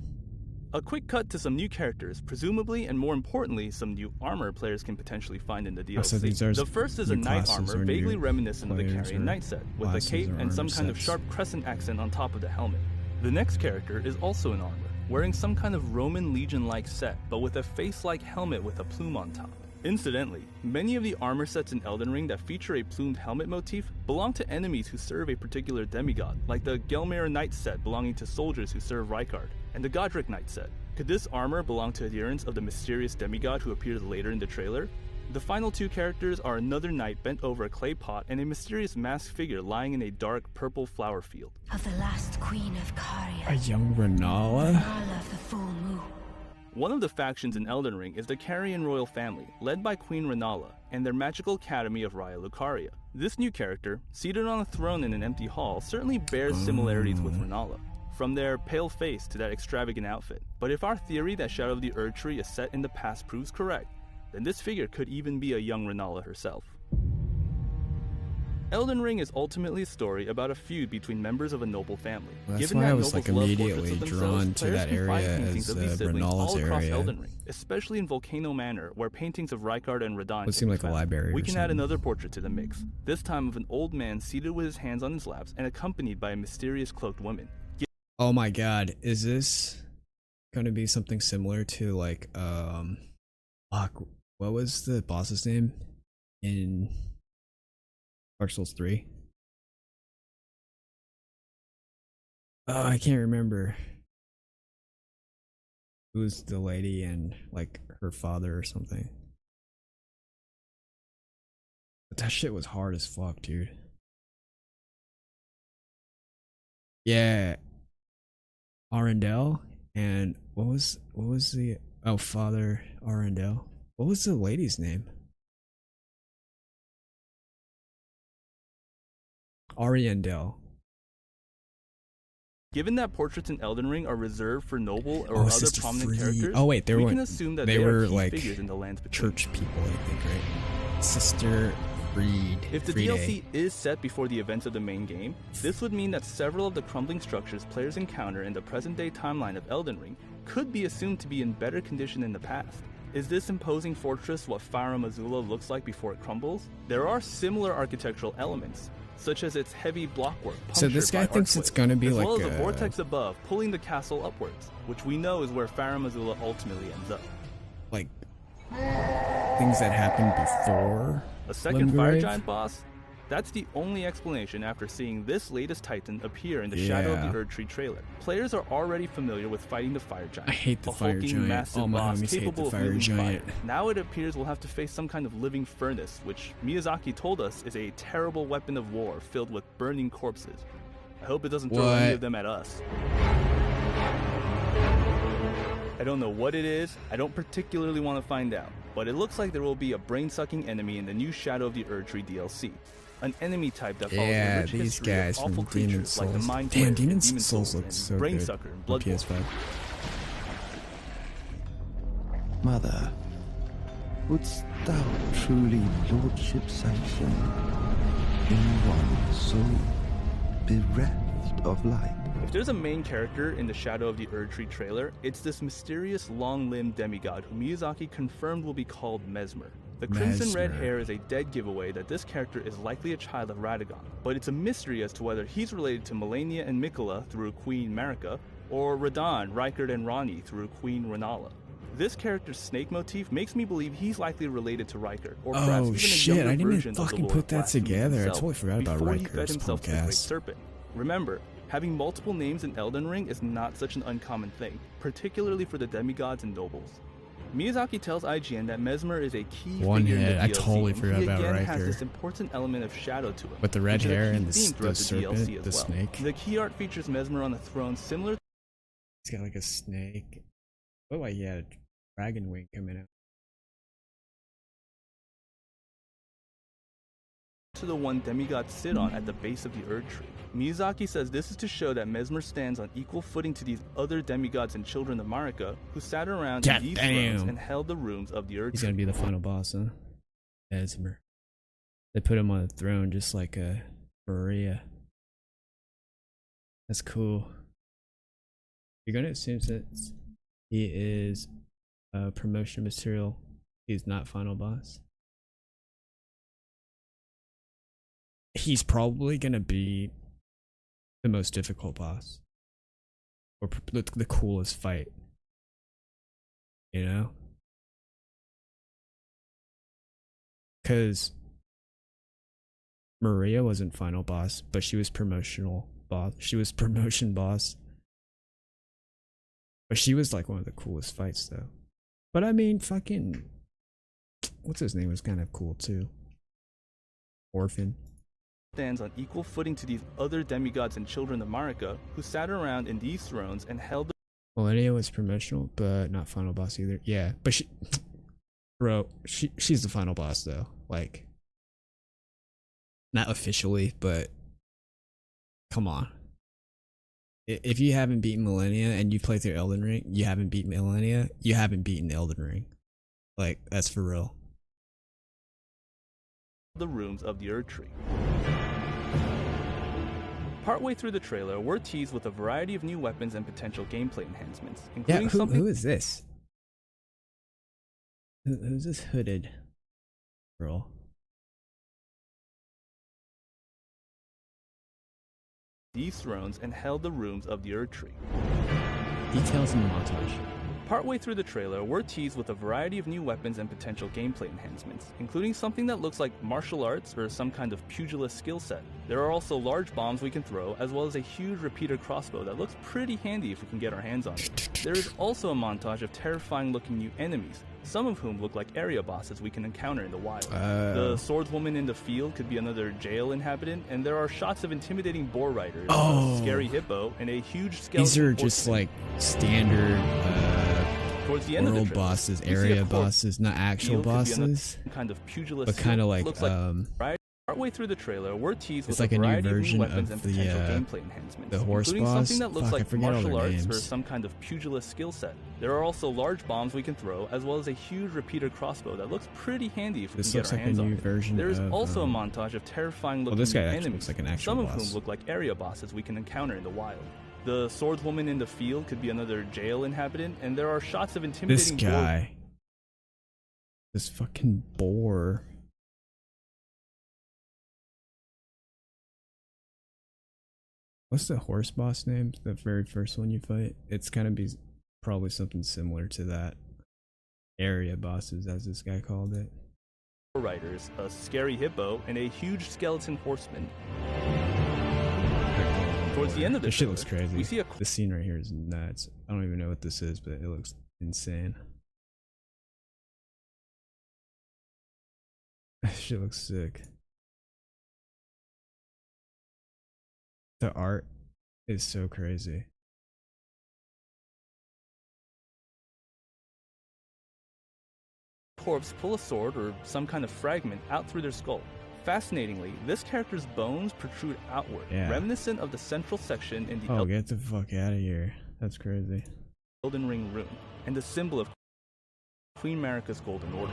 Speaker 9: A quick cut to some new characters, presumably and more importantly, some new armor players can potentially find in the DLC.
Speaker 1: so these are
Speaker 9: The first is a
Speaker 1: new
Speaker 9: knight
Speaker 1: classes
Speaker 9: armor
Speaker 1: or
Speaker 9: vaguely
Speaker 1: new
Speaker 9: reminiscent of the
Speaker 1: players
Speaker 9: Carrion
Speaker 1: or
Speaker 9: Knight set, with a
Speaker 1: classes
Speaker 9: cape
Speaker 1: or
Speaker 9: and some
Speaker 1: armor
Speaker 9: kind of
Speaker 1: sets.
Speaker 9: sharp crescent accent on top of the helmet. The next character is also in armor, wearing some kind of Roman legion-like set, but with a face-like helmet with a plume on top. Incidentally, many of the armor sets in Elden Ring that feature a plumed helmet motif belong to enemies who serve a particular demigod, like the Gelmir Knight set belonging to soldiers who serve Rykard, and the Godric Knight set. Could this armor belong to adherents of the mysterious demigod who appears later in the trailer? The final two characters are another knight bent over a clay pot and a mysterious masked figure lying in a dark purple flower field.
Speaker 5: Of the last queen of Caria,
Speaker 1: A young Renala?
Speaker 5: Nala of the full moon.
Speaker 9: One of the factions in Elden Ring is the Carian royal family, led by Queen Renala, and their magical academy of Raya Lucaria. This new character, seated on a throne in an empty hall, certainly bears similarities with Renala, from their pale face to that extravagant outfit. But if our theory that Shadow of the Erdtree is set in the past proves correct, then this figure could even be a young Renala herself. Elden Ring is ultimately a story about a feud between members of a noble family.
Speaker 1: Well, that's
Speaker 9: Given
Speaker 1: why
Speaker 9: that
Speaker 1: I was,
Speaker 9: nobles
Speaker 1: like,
Speaker 9: love
Speaker 1: immediately
Speaker 9: portraits of
Speaker 1: drawn
Speaker 9: themselves,
Speaker 1: to
Speaker 9: players
Speaker 1: that
Speaker 9: can find
Speaker 1: area
Speaker 9: paintings
Speaker 1: as,
Speaker 9: of these siblings
Speaker 1: Renala's
Speaker 9: all across
Speaker 1: area.
Speaker 9: Elden Ring, especially in Volcano Manor, where paintings of Rykard and Radahn
Speaker 1: Would seem like a library
Speaker 9: We
Speaker 1: or
Speaker 9: can add
Speaker 1: something.
Speaker 9: another portrait to the mix, this time of an old man seated with his hands on his laps and accompanied by a mysterious cloaked woman.
Speaker 1: Oh my god, is this gonna be something similar to like fuck, what was the boss's name in Dark Souls 3? Oh, I can't remember. Who's the lady and like her father or something. But that shit was hard as fuck, dude. Yeah. Arundel and what was the Father Arundel. What was the lady's name? Ariandel.
Speaker 9: Given that portraits in Elden Ring are reserved for noble or other
Speaker 1: Sister
Speaker 9: prominent
Speaker 1: Free.
Speaker 9: characters,
Speaker 1: Oh wait,
Speaker 9: we can assume that they
Speaker 1: were
Speaker 9: are key
Speaker 1: like
Speaker 9: figures in the lands between.
Speaker 1: church people, I think, right? Sister Freed.
Speaker 9: If the
Speaker 1: Friede.
Speaker 9: DLC is set before the events of the main game, this would mean that several of the crumbling structures players encounter in the present-day timeline of Elden Ring could be assumed to be in better condition than the past. Is this imposing fortress what Farum Azula looks like before it crumbles? There are similar architectural elements, such as its heavy blockwork
Speaker 1: So this guy thinks it's gonna be
Speaker 9: as
Speaker 1: like
Speaker 9: well as
Speaker 1: a
Speaker 9: a vortex above pulling the castle upwards, which we know is where Farum Azula ultimately ends up.
Speaker 1: like things that happened before
Speaker 9: A second fire
Speaker 1: Limgrave?
Speaker 9: giant boss? That's the only explanation after seeing this latest titan appear in the Shadow of
Speaker 1: Yeah.
Speaker 9: the Erdtree trailer. Players are already familiar with fighting the fire giant.
Speaker 1: I hate the
Speaker 9: a
Speaker 1: fire
Speaker 9: hulking,
Speaker 1: giant.
Speaker 9: massive
Speaker 1: All my
Speaker 9: boss
Speaker 1: homies hate
Speaker 9: capable
Speaker 1: the
Speaker 9: of
Speaker 1: fire
Speaker 9: wielding
Speaker 1: giant.
Speaker 9: fire. Now it appears we'll have to face some kind of living furnace, which Miyazaki told us is a terrible weapon of war filled with burning corpses. I hope it doesn't throw any
Speaker 1: What?
Speaker 9: of them at us. I don't know what it is, I don't particularly want to find out, but it looks like there will be a brain-sucking enemy in the new Shadow of the Erdtree DLC. An enemy type that follows
Speaker 1: Yeah,
Speaker 9: the rich
Speaker 1: these
Speaker 9: history of
Speaker 1: guys
Speaker 9: awful
Speaker 1: from Demon
Speaker 9: creatures like the
Speaker 1: Souls.
Speaker 9: Mind
Speaker 1: Damn,
Speaker 9: Flayer in
Speaker 1: Demon
Speaker 9: Demon
Speaker 1: Souls looks
Speaker 9: and
Speaker 1: so
Speaker 9: Brain
Speaker 1: good
Speaker 9: Sucker in
Speaker 1: on
Speaker 9: Bloodborne.
Speaker 1: PS5.
Speaker 7: Mother, wouldst thou truly lordship sanction in one so bereft of light?
Speaker 9: If there's a main character in the Shadow of the Erdtree trailer, it's this mysterious long-limbed demigod who Miyazaki confirmed will be called Mesmer. The crimson red
Speaker 1: Mesmer.
Speaker 9: hair is a dead giveaway that this character is likely a child of Radagon, but it's a mystery as to whether he's related to Melania and Mikola through Queen Marika, or Radahn, Rykard, and Ranni through Queen Rennala. This character's snake motif makes me believe he's likely related to Rykard, or perhaps
Speaker 1: Oh
Speaker 9: even a
Speaker 1: shit,
Speaker 9: younger
Speaker 1: I didn't
Speaker 9: version of the
Speaker 1: fucking
Speaker 9: Lord
Speaker 1: put that
Speaker 9: Blasphemy
Speaker 1: together. I
Speaker 9: himself,
Speaker 1: totally forgot about
Speaker 9: before he fed
Speaker 1: Rykard's
Speaker 9: himself to the
Speaker 1: punk
Speaker 9: Great
Speaker 1: ass.
Speaker 9: Serpent. Remember, having multiple names in Elden Ring is not such an uncommon thing, particularly for the demigods and nobles. Miyazaki tells IGN that Mesmer is a key
Speaker 1: One
Speaker 9: figure in
Speaker 1: hit,
Speaker 9: the
Speaker 1: I
Speaker 9: DLC,
Speaker 1: totally
Speaker 9: and
Speaker 1: forgot
Speaker 9: he
Speaker 1: about
Speaker 9: again has
Speaker 1: Riker.
Speaker 9: this important element of shadow to him,
Speaker 1: With the red
Speaker 9: which is a
Speaker 1: hair
Speaker 9: key
Speaker 1: and the
Speaker 9: theme throughout
Speaker 1: serpent,
Speaker 9: DLC as
Speaker 1: the
Speaker 9: well.
Speaker 1: snake.
Speaker 9: The key art features Mesmer on the throne, similar
Speaker 1: He's got like a snake. Oh, like he had a dragon wing coming out.
Speaker 9: to the one demigods sit on at the base of the Erdtree. Miyazaki says this is to show that Mesmer stands on equal footing to these other demigods and children of Marika who sat around in these thrones and held the rooms of the Erdtree.
Speaker 1: He's gonna be the final boss, huh? Mesmer. They put him on the throne just like Maria. That's cool. You're gonna assume since he is promotion material, he's not final boss. He's probably gonna be the most difficult boss, or the coolest fight. You know, because Maria wasn't final boss, but she was promotional boss. She was promotion boss. But she was like one of the coolest fights though. But I mean, fucking, what's his name was kind of cool too. Orphan.
Speaker 9: Stands on equal footing to these other demigods and children of Marika who sat around in these thrones and held the
Speaker 1: Millennia was promotional, but not final boss either. Yeah, but she, bro, she's the final boss though. Like, not officially, but come on. If you haven't beaten Millennia and you play through Elden Ring, you haven't beaten Millennia, you haven't beaten Elden Ring. Like, that's for real.
Speaker 9: the rooms of the Erdtree. Partway through the trailer, we're teased with a variety of new weapons and potential gameplay enhancements,
Speaker 1: Yeah,
Speaker 9: including something
Speaker 1: who is this? Who's this hooded girl?
Speaker 9: these thrones and held the rooms of the Erdtree.
Speaker 1: Details in the montage.
Speaker 9: Partway through the trailer, we're teased with a variety of new weapons and potential gameplay enhancements, including something that looks like martial arts or some kind of pugilist skill set. There are also large bombs we can throw, as well as a huge repeater crossbow that looks pretty handy if we can get our hands on it. There is also a montage of terrifying looking new enemies, some of whom look like area bosses we can encounter in the wild. The swordswoman in the field could be another jail inhabitant, and there are shots of intimidating boar riders, a scary hippo, and a huge skeleton.
Speaker 1: These are just like standard
Speaker 9: Towards the end
Speaker 1: world
Speaker 9: of the trailer,
Speaker 1: bosses,
Speaker 9: we see a
Speaker 1: area
Speaker 9: corpse.
Speaker 1: bosses, not actual
Speaker 9: Field could be another
Speaker 1: bosses,
Speaker 9: kind of pugilist
Speaker 1: but kind of
Speaker 9: skill.
Speaker 1: like
Speaker 9: Looks partway through the trailer, we're teased
Speaker 1: it's
Speaker 9: with
Speaker 1: like
Speaker 9: a
Speaker 1: a new
Speaker 9: variety of
Speaker 1: version
Speaker 9: new weapons
Speaker 1: of
Speaker 9: and
Speaker 1: the,
Speaker 9: potential gameplay enhancements,
Speaker 1: the horse
Speaker 9: including
Speaker 1: boss.
Speaker 9: something that looks
Speaker 1: Fuck, I
Speaker 9: like
Speaker 1: forget all
Speaker 9: martial
Speaker 1: their
Speaker 9: arts or
Speaker 1: names.
Speaker 9: some kind of pugilist skill set. There are also large bombs we can throw, as well as a huge repeater crossbow that looks pretty handy if we
Speaker 1: This
Speaker 9: can
Speaker 1: looks
Speaker 9: get our
Speaker 1: like a
Speaker 9: hands on
Speaker 1: new
Speaker 9: it.
Speaker 1: version
Speaker 9: There is
Speaker 1: of,
Speaker 9: also a montage of terrifying looking
Speaker 1: this guy
Speaker 9: new
Speaker 1: actually
Speaker 9: enemies,
Speaker 1: looks like an actual
Speaker 9: some of
Speaker 1: boss.
Speaker 9: whom look like area bosses we can encounter in the wild. The swordswoman in the field could be another jail inhabitant, and there are shots of
Speaker 1: This
Speaker 9: intimidating
Speaker 1: guy, this fucking boar. What's the horse boss name? The very first one you fight? It's gonna be probably something similar to that. Area bosses, as this guy called it.
Speaker 9: riders, a scary hippo, and a huge skeleton horseman. Towards the end of the
Speaker 1: This shit
Speaker 9: trailer,
Speaker 1: looks crazy.
Speaker 9: we see a
Speaker 1: This scene right here is nuts. I don't even know what this is, but it looks insane. This shit looks sick. The art is so crazy.
Speaker 9: corpse pull a sword or some kind of fragment out through their skull. Fascinatingly, this character's bones protrude outward,
Speaker 1: Yeah.
Speaker 9: reminiscent of the central section in the
Speaker 1: Oh, get the fuck out of here. That's crazy.
Speaker 9: Elden Ring rune, and a symbol of Queen Marika's Golden Order.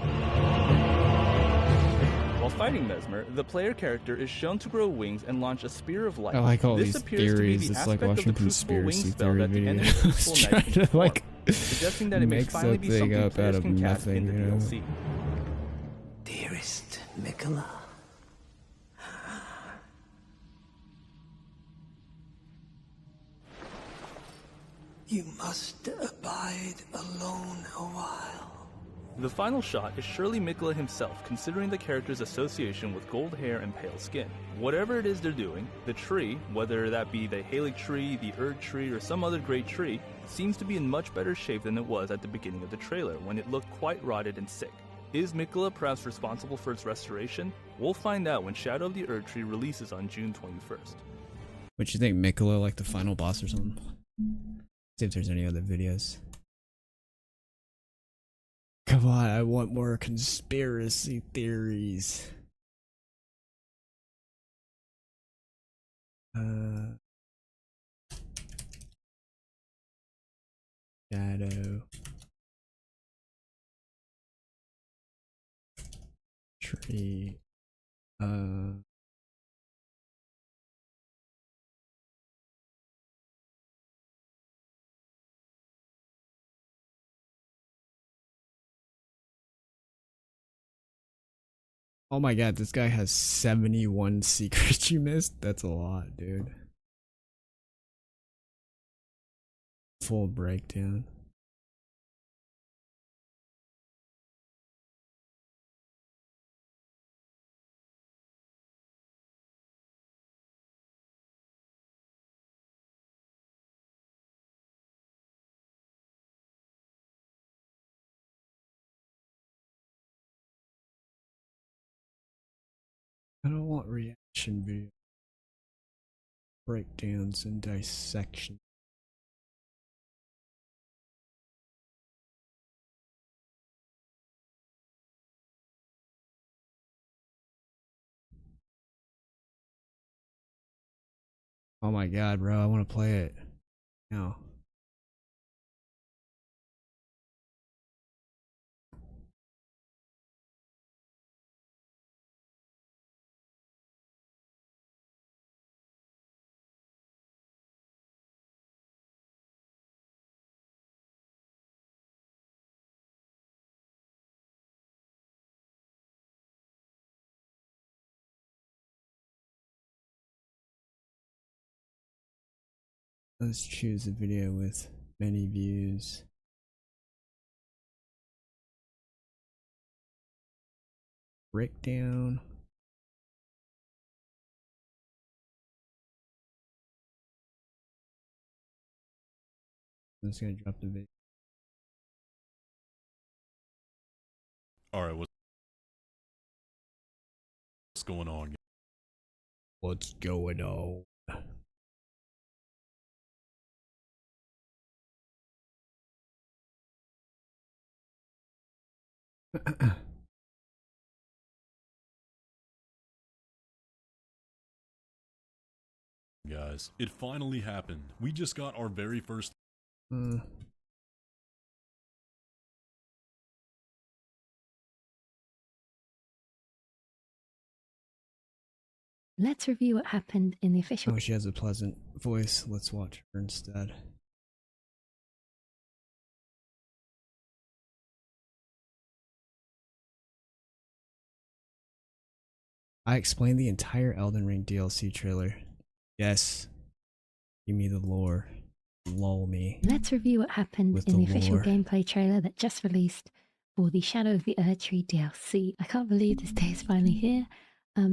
Speaker 9: While fighting Mesmer, the player character is shown to grow wings and launch a spear of light.
Speaker 1: I like all
Speaker 9: this
Speaker 1: these
Speaker 9: appears
Speaker 1: theories.
Speaker 9: To be the
Speaker 1: It's like
Speaker 9: aspect
Speaker 1: watching
Speaker 9: of the crucible wing
Speaker 1: conspiracy
Speaker 9: spell
Speaker 1: theory
Speaker 9: that the enemy
Speaker 1: videos.
Speaker 9: Crucible Knight
Speaker 1: Trying
Speaker 9: can
Speaker 1: to
Speaker 9: perform,
Speaker 1: like
Speaker 9: suggesting that it may
Speaker 1: make
Speaker 9: finally be
Speaker 1: something
Speaker 9: something
Speaker 1: up out
Speaker 9: players
Speaker 1: of
Speaker 9: can catch
Speaker 1: nothing,
Speaker 9: in the
Speaker 1: you know?
Speaker 9: DLC.
Speaker 6: Dearest Mikola. You must abide alone a while.
Speaker 9: The final shot is surely Mikola himself, considering the character's association with gold hair and pale skin. Whatever it is they're doing, the tree, whether that be the Halig tree, the Erd tree, or some other great tree, seems to be in much better shape than it was at the beginning of the trailer, when it looked quite rotted and sick. Is Mikola perhaps responsible for its restoration? We'll find out when Shadow of the Erd Tree releases on June 21st.
Speaker 1: What you think, Mikola, like the final boss or something? See if there's any other videos. Come on, I want more conspiracy theories. Shadow tree. Oh my god, this guy has 71 secrets you missed? That's a lot, dude. Full breakdown. I don't want reaction video. Breakdowns and dissection. Oh my god, bro, I want to play it. No. Let's choose a video with many views. breakdown. I'm just gonna drop the video.
Speaker 11: All right, what's going on?
Speaker 1: What's going on?
Speaker 11: Guys, it finally happened. We just got our very first
Speaker 12: Let's review what happened in the official.
Speaker 1: Oh, she has a pleasant voice. Let's watch her instead. I explained the entire Elden Ring DLC trailer. Yes. Give me the lore. Lull me.
Speaker 12: Let's review what happened in the official gameplay trailer that just released for the Shadow of the Erdtree DLC. I can't believe this day is finally here.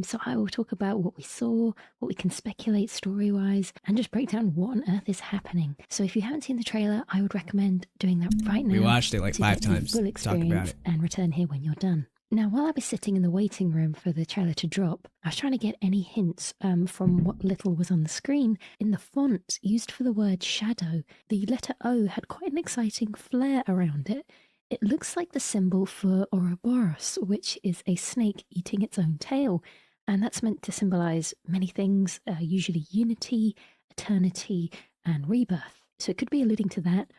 Speaker 12: So I will talk about what we saw, what we can speculate story-wise, and just break down what on earth is happening. So if you haven't seen the trailer, I would recommend doing that right now.
Speaker 1: We watched it like 5 times.
Speaker 12: Full experience, talk about it, and return here when you're done. Now, while I was sitting in the waiting room for the trailer to drop, I was trying to get any hints from what little was on the screen. In the font used for the word shadow, the letter O had quite an exciting flair around it. It looks like the symbol for Ouroboros, which is a snake eating its own tail. And that's meant to symbolize many things, usually unity, eternity, and rebirth. So it could be alluding to that,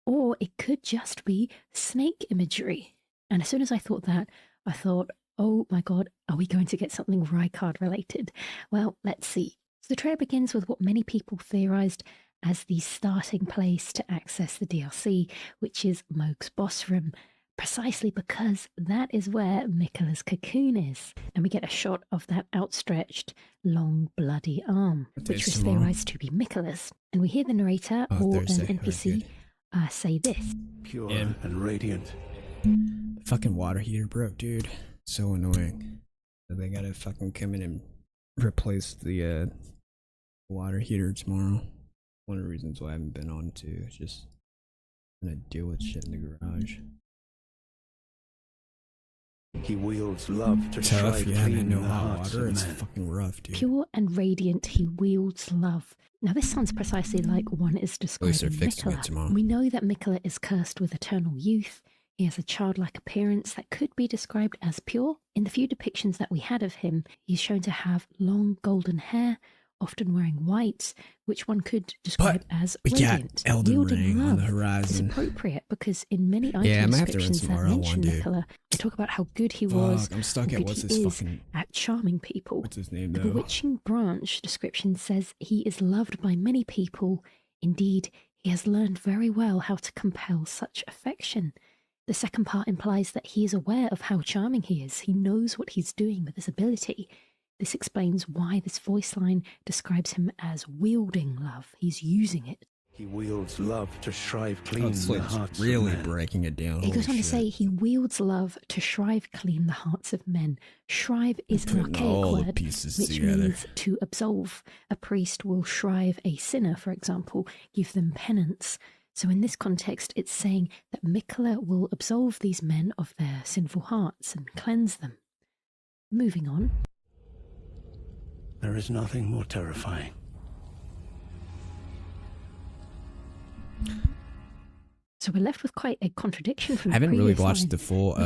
Speaker 12: or it could just be snake imagery. And as soon as I thought that, I thought, oh my god, are we going to get something Rykard related? Well, let's see. So the trailer begins with what many people theorized as the starting place to access the DLC, which is Mohg's boss room, precisely because that is where Miquella's cocoon is. And we get a shot of that outstretched, long, bloody arm, which was theorized to be Miquella's. And we hear the narrator or an NPC say this.
Speaker 3: Pure and radiant.
Speaker 1: The fucking water heater broke, dude. So annoying. They gotta fucking come in and replace the water heater tomorrow. One of the reasons why I haven't been on to is just gonna deal with shit in the garage.
Speaker 3: He wields love to
Speaker 1: tough,
Speaker 3: shrive
Speaker 1: yeah,
Speaker 3: clean
Speaker 1: no
Speaker 3: the
Speaker 1: hot
Speaker 3: hearts
Speaker 1: water.
Speaker 3: of
Speaker 1: It's
Speaker 3: men.
Speaker 1: fucking rough, dude.
Speaker 12: Pure and radiant, he wields love. Now this sounds precisely like one is describing Miquella. We know that Miquella is cursed with eternal youth. He has a childlike appearance that could be described as pure. In the few depictions that we had of him, he's shown to have long golden hair, often wearing white, which one could describe as radiant.
Speaker 1: Elden Ring on the horizon.
Speaker 12: Is appropriate because in many item descriptions that mention Miquella, they talk about how good he was.
Speaker 1: I'm stuck at what's his fucking
Speaker 12: at charming people.
Speaker 1: What's his name though?
Speaker 12: The Bewitching Branch description says he is loved by many people. Indeed, he has learned very well how to compel such affection. The second part implies that he is aware of how charming he is. He knows what he's doing with his ability. This explains why this voice line describes him as wielding love. He's using it.
Speaker 3: He wields love to shrive clean the hearts
Speaker 1: really
Speaker 3: of men.
Speaker 1: breaking it down.
Speaker 12: He goes on to say he wields love to shrive clean the hearts of men. Shrive is an archaic word which means to absolve. A priest will shrive a sinner, for example, give them penance. So in this context, it's saying that Miquella will absolve these men of their sinful hearts and cleanse them. Moving on.
Speaker 3: There is nothing more terrifying.
Speaker 12: So we're left with quite a contradiction from
Speaker 1: I haven't really watched
Speaker 12: line.
Speaker 1: the full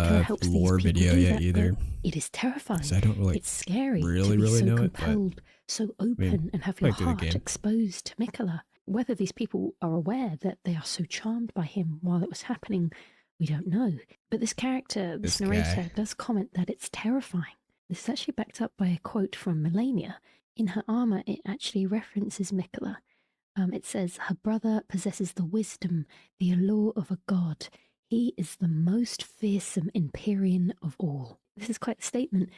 Speaker 1: lore video yet either.
Speaker 12: It is terrifying.
Speaker 1: I don't really,
Speaker 12: it's scary
Speaker 1: really
Speaker 12: to be so
Speaker 1: know
Speaker 12: compelled,
Speaker 1: it,
Speaker 12: so open, and have your heart exposed to Miquella. Whether these people are aware that they are so charmed by him while it was happening, we don't know. But this character, this narrator, does comment that it's terrifying. This is actually backed up by a quote from Melania. In her armor, it actually references Miquella. It says, her brother possesses the wisdom, the allure of a god. He is the most fearsome Empyrean of all. This is quite a statement.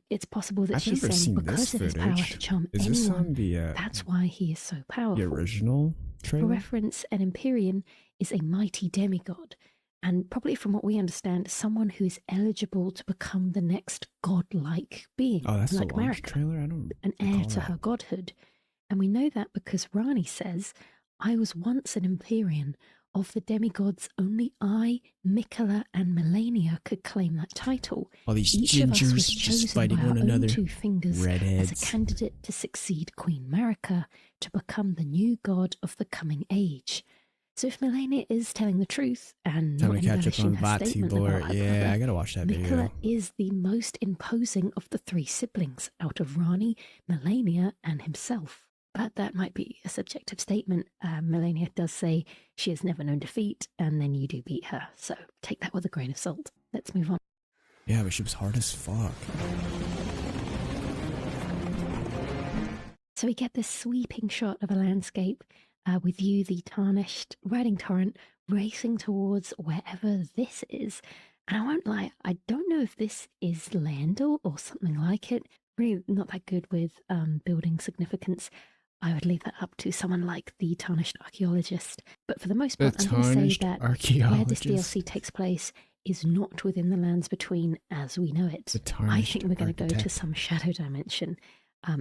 Speaker 12: It's possible that she's saying because of his power to charm anyone, that's why he is so powerful.
Speaker 1: The original trailer?
Speaker 12: For reference, an Empyrean is a mighty demigod. and probably from what we understand, someone who is eligible to become the next godlike being,
Speaker 1: Oh, that's
Speaker 12: like
Speaker 1: the launch
Speaker 12: Marika,
Speaker 1: trailer? I don't
Speaker 12: an heir
Speaker 1: recall
Speaker 12: to
Speaker 1: that.
Speaker 12: her godhood. And we know that because Rani says, I was once an Empyrean. Of the demigods, only I, Mikola, and Melania could claim that title.
Speaker 1: All these
Speaker 12: Each of us was
Speaker 1: gingers just
Speaker 12: chosen
Speaker 1: fighting
Speaker 12: by our
Speaker 1: one
Speaker 12: own
Speaker 1: another.
Speaker 12: 2 fingers as a
Speaker 1: Redheads.
Speaker 12: candidate to succeed Queen Marika to become the new god of the coming age. So if Melania is telling the truth and
Speaker 1: Time
Speaker 12: not
Speaker 1: to catch up
Speaker 12: embellishing
Speaker 1: on
Speaker 12: her statement about
Speaker 1: Vatubor.
Speaker 12: her
Speaker 1: Yeah,
Speaker 12: brother,
Speaker 1: I gotta watch that
Speaker 12: Mikola
Speaker 1: video.
Speaker 12: is the most imposing of the 3 siblings out of Rani, Melania, and himself. But that might be a subjective statement. Melania does say she has never known defeat, and then you do beat her. So take that with a grain of salt. Let's move on.
Speaker 1: Yeah, but she was hard as fuck.
Speaker 12: So we get this sweeping shot of a landscape with you, the Tarnished, riding Torrent, racing towards wherever this is. And I won't lie, I don't know if this is Landel or something like it. Really not that good with building significance. I would leave that up to someone like the Tarnished Archaeologist. But for the most part, I'm going to say that where this DLC takes place is not within the Lands Between as we know it. I think we're going to go to some shadow dimension.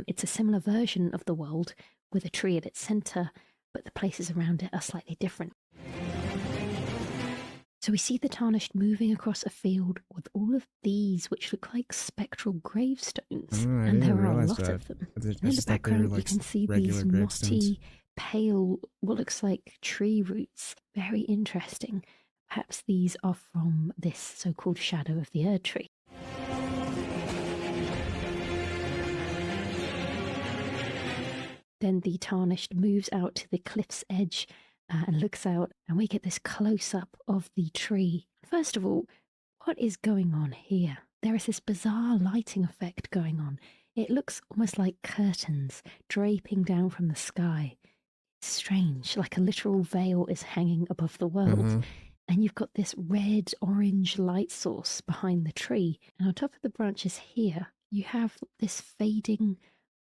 Speaker 12: It's a similar version of the world with a tree at its center, but the places around it are slightly different. So we see the Tarnished moving across a field with all of these, which look like spectral gravestones, and there are a lot of them. And in the background, you can see these knotty, pale, what looks like tree roots. Very interesting. Perhaps these are from this so-called shadow of the Erd Tree. Then the Tarnished moves out to the cliff's edge and looks out, and we get this close-up of the tree. First of all, what is going on here? There is this bizarre lighting effect going on. It looks almost like curtains draping down from the sky. It's strange, like a literal veil is hanging above the world. And you've got this red-orange light source behind the tree. And on top of the branches here, you have this fading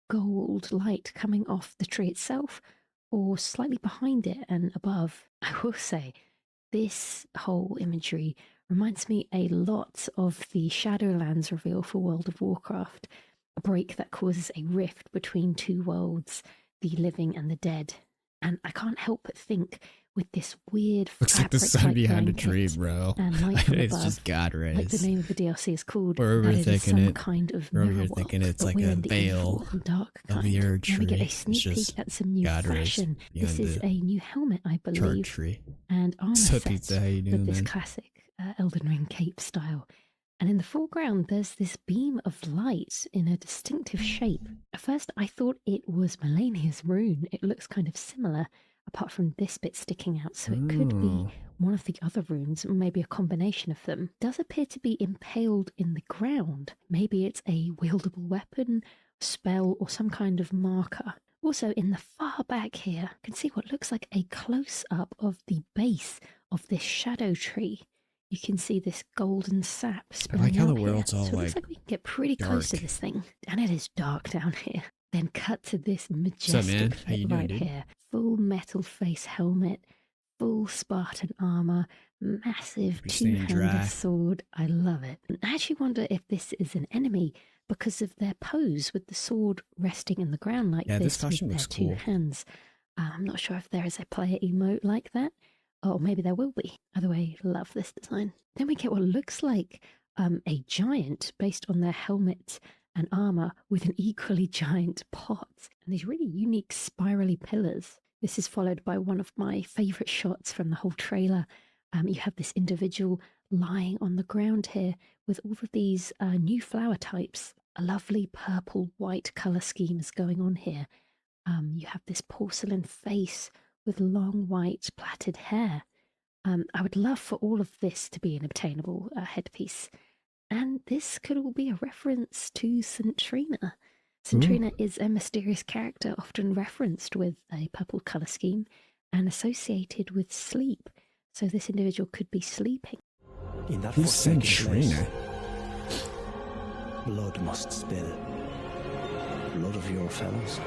Speaker 12: gold light coming off the tree itself, or slightly behind it and above. I will say, this whole imagery reminds me a lot of the Shadowlands reveal for World of Warcraft, a break that causes a rift between 2 worlds, the living and the dead. And I can't help but think, with this weird
Speaker 1: looks like the sun behind a tree, bro.
Speaker 12: And light from
Speaker 1: it's
Speaker 12: above,
Speaker 1: just God rays.
Speaker 12: like the name of the DLC is called.
Speaker 1: We're
Speaker 12: that it is
Speaker 1: overthinking
Speaker 12: some
Speaker 1: it.
Speaker 12: kind of
Speaker 1: We're
Speaker 12: mirror
Speaker 1: overthinking
Speaker 12: world,
Speaker 1: it. It's
Speaker 12: but
Speaker 1: like
Speaker 12: we're
Speaker 1: a
Speaker 12: in the
Speaker 1: veil
Speaker 12: evil and dark
Speaker 1: of
Speaker 12: kind.
Speaker 1: the Erd
Speaker 12: Then we get a
Speaker 1: tree.
Speaker 12: sneak
Speaker 1: It's
Speaker 12: peek at some new
Speaker 1: God rays
Speaker 12: fashion. This
Speaker 1: behind
Speaker 12: is
Speaker 1: the
Speaker 12: a new helmet, I
Speaker 1: chart
Speaker 12: believe,
Speaker 1: tree.
Speaker 12: and armor
Speaker 1: So
Speaker 12: set
Speaker 1: pizza, how you doing,
Speaker 12: with this
Speaker 1: man?
Speaker 12: classic Elden Ring cape style. And in the foreground, there's this beam of light in a distinctive shape. At first, I thought it was Melania's rune. It looks kind of similar, apart from this bit sticking out, so it could be one of the other runes, maybe a combination of them. It does appear to be impaled in the ground. Maybe it's a wieldable weapon, spell, or some kind of marker. Also, in the far back here, you can see what looks like a close-up of the base of this shadow tree. You can see this golden sap
Speaker 1: I
Speaker 12: spilling
Speaker 1: like how
Speaker 12: out
Speaker 1: the world's
Speaker 12: here.
Speaker 1: all
Speaker 12: So it
Speaker 1: like
Speaker 12: looks like we can get pretty close to
Speaker 1: dark.
Speaker 12: this thing. And it is dark down here. Then cut to this
Speaker 1: What's up,
Speaker 12: majestic
Speaker 1: man? How
Speaker 12: hit
Speaker 1: you doing,
Speaker 12: right
Speaker 1: dude?
Speaker 12: here. Full metal face helmet, full Spartan armor, massive
Speaker 1: You're staying dry.
Speaker 12: two-handed sword. I love it. And I actually wonder if this is an enemy because of their pose with the sword resting in the ground like
Speaker 1: Yeah, this
Speaker 12: this with
Speaker 1: costume
Speaker 12: their
Speaker 1: looks
Speaker 12: 2
Speaker 1: cool.
Speaker 12: hands. I'm not sure if there is a player emote like that. Or maybe there will be. Either way, love this design. Then we get what looks like a giant based on their helmet and armor with an equally giant pot and these really unique spirally pillars. This is followed by one of my favourite shots from the whole trailer. You have this individual lying on the ground here with all of these new flower types. A lovely purple-white colour scheme is going on here. You have this porcelain face with long white plaited hair. I would love for all of this to be an obtainable headpiece. And this could all be a reference to Centrina. Centrina is a mysterious character often referenced with a purple colour scheme and associated with sleep. So this individual could be sleeping.
Speaker 3: In that
Speaker 1: Who's
Speaker 3: forsaken
Speaker 1: Centrina?
Speaker 3: place, blood must spill. Blood of your fellows.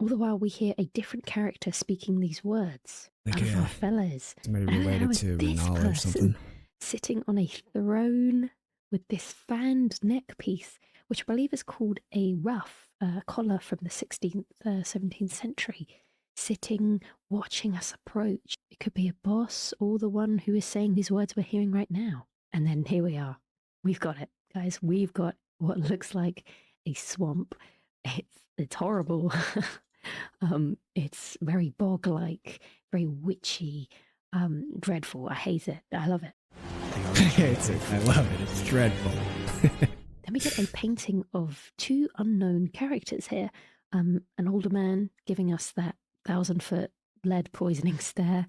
Speaker 12: All the while we hear a different character speaking these words.
Speaker 1: Like
Speaker 12: One of our fellows.
Speaker 1: somebody
Speaker 12: How
Speaker 1: related
Speaker 12: is
Speaker 1: to
Speaker 12: this
Speaker 1: Renala or
Speaker 12: person
Speaker 1: something.
Speaker 12: sitting on a throne with this fanned neck piece, which I believe is called a ruff, collar from the 16th, 17th century, sitting, watching us approach. It could be a boss or the one who is saying these words we're hearing right now. And then here we are. We've got it, guys. We've got what looks like a swamp. It's horrible. It's very bog-like, very witchy, dreadful. I hate it. I love it.
Speaker 1: I love it. It's dreadful.
Speaker 12: Then we get a painting of two unknown characters here. An older man giving us that 1,000-foot lead poisoning stare,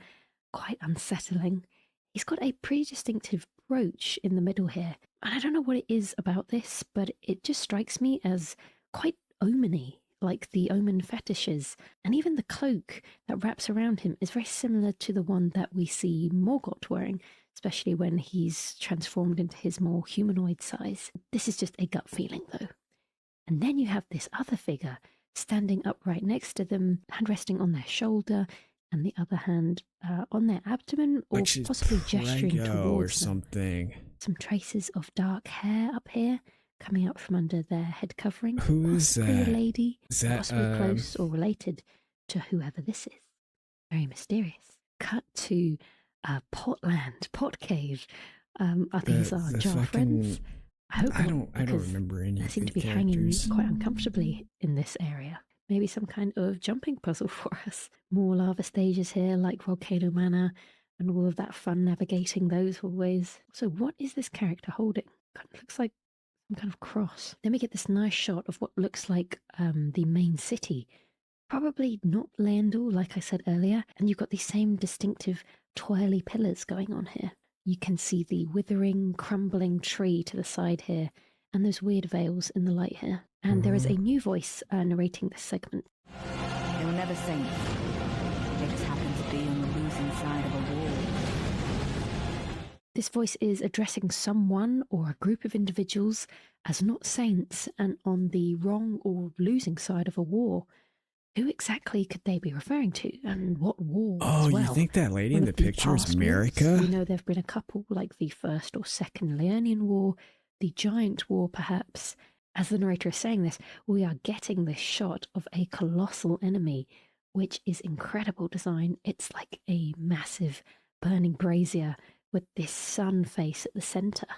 Speaker 12: quite unsettling. He's got a pretty distinctive brooch in the middle here. And I don't know what it is about this, but it just strikes me as quite omen-y, like the omen fetishes. And even the cloak that wraps around him is very similar to the one that we see Morgoth wearing, especially when he's transformed into his more humanoid size. This is just a gut feeling, though. And then you have this other figure standing upright next to them, hand resting on their shoulder, and the other hand on their abdomen, or
Speaker 1: like she's
Speaker 12: possibly gesturing towards
Speaker 1: or something.
Speaker 12: them. Some traces of dark hair up here, coming up from under their head covering.
Speaker 1: Who is
Speaker 12: possibly
Speaker 1: that?
Speaker 12: a lady,
Speaker 1: Is that
Speaker 12: possibly close or related to whoever this is. Very mysterious. Cut to Potland, Pot Cave. Are these our jar friends? I hope not,
Speaker 1: I don't remember any.
Speaker 12: They
Speaker 1: Of
Speaker 12: seem
Speaker 1: these
Speaker 12: to be
Speaker 1: characters.
Speaker 12: hanging quite uncomfortably in this area. Maybe some kind of jumping puzzle for us. More lava stages here, like Volcano Manor, and all of that fun navigating those always. So, what is this character holding? Kind of looks like some kind of cross. Then we get this nice shot of what looks like the main city. Probably not Landor, like I said earlier, and you've got these same distinctive twirly pillars going on here. You can see the withering, crumbling tree to the side here, and those weird veils in the light here. And there is a new voice narrating this segment.
Speaker 5: They were never saints. They just happened to be on the losing side of a war.
Speaker 12: This voice is addressing someone or a group of individuals as not saints and on the wrong or losing side of a war. Who exactly could they be referring to, and what war
Speaker 1: Oh,
Speaker 12: as well?
Speaker 1: you think that lady
Speaker 12: One
Speaker 1: in the
Speaker 12: of
Speaker 1: picture is
Speaker 12: past
Speaker 1: America?
Speaker 12: wars? We know there have been a couple, like the First or Second Leonian War, the Giant War perhaps. As the narrator is saying this, we are getting this shot of a colossal enemy, which is incredible design. It's like a massive burning brazier with this sun face at the centre.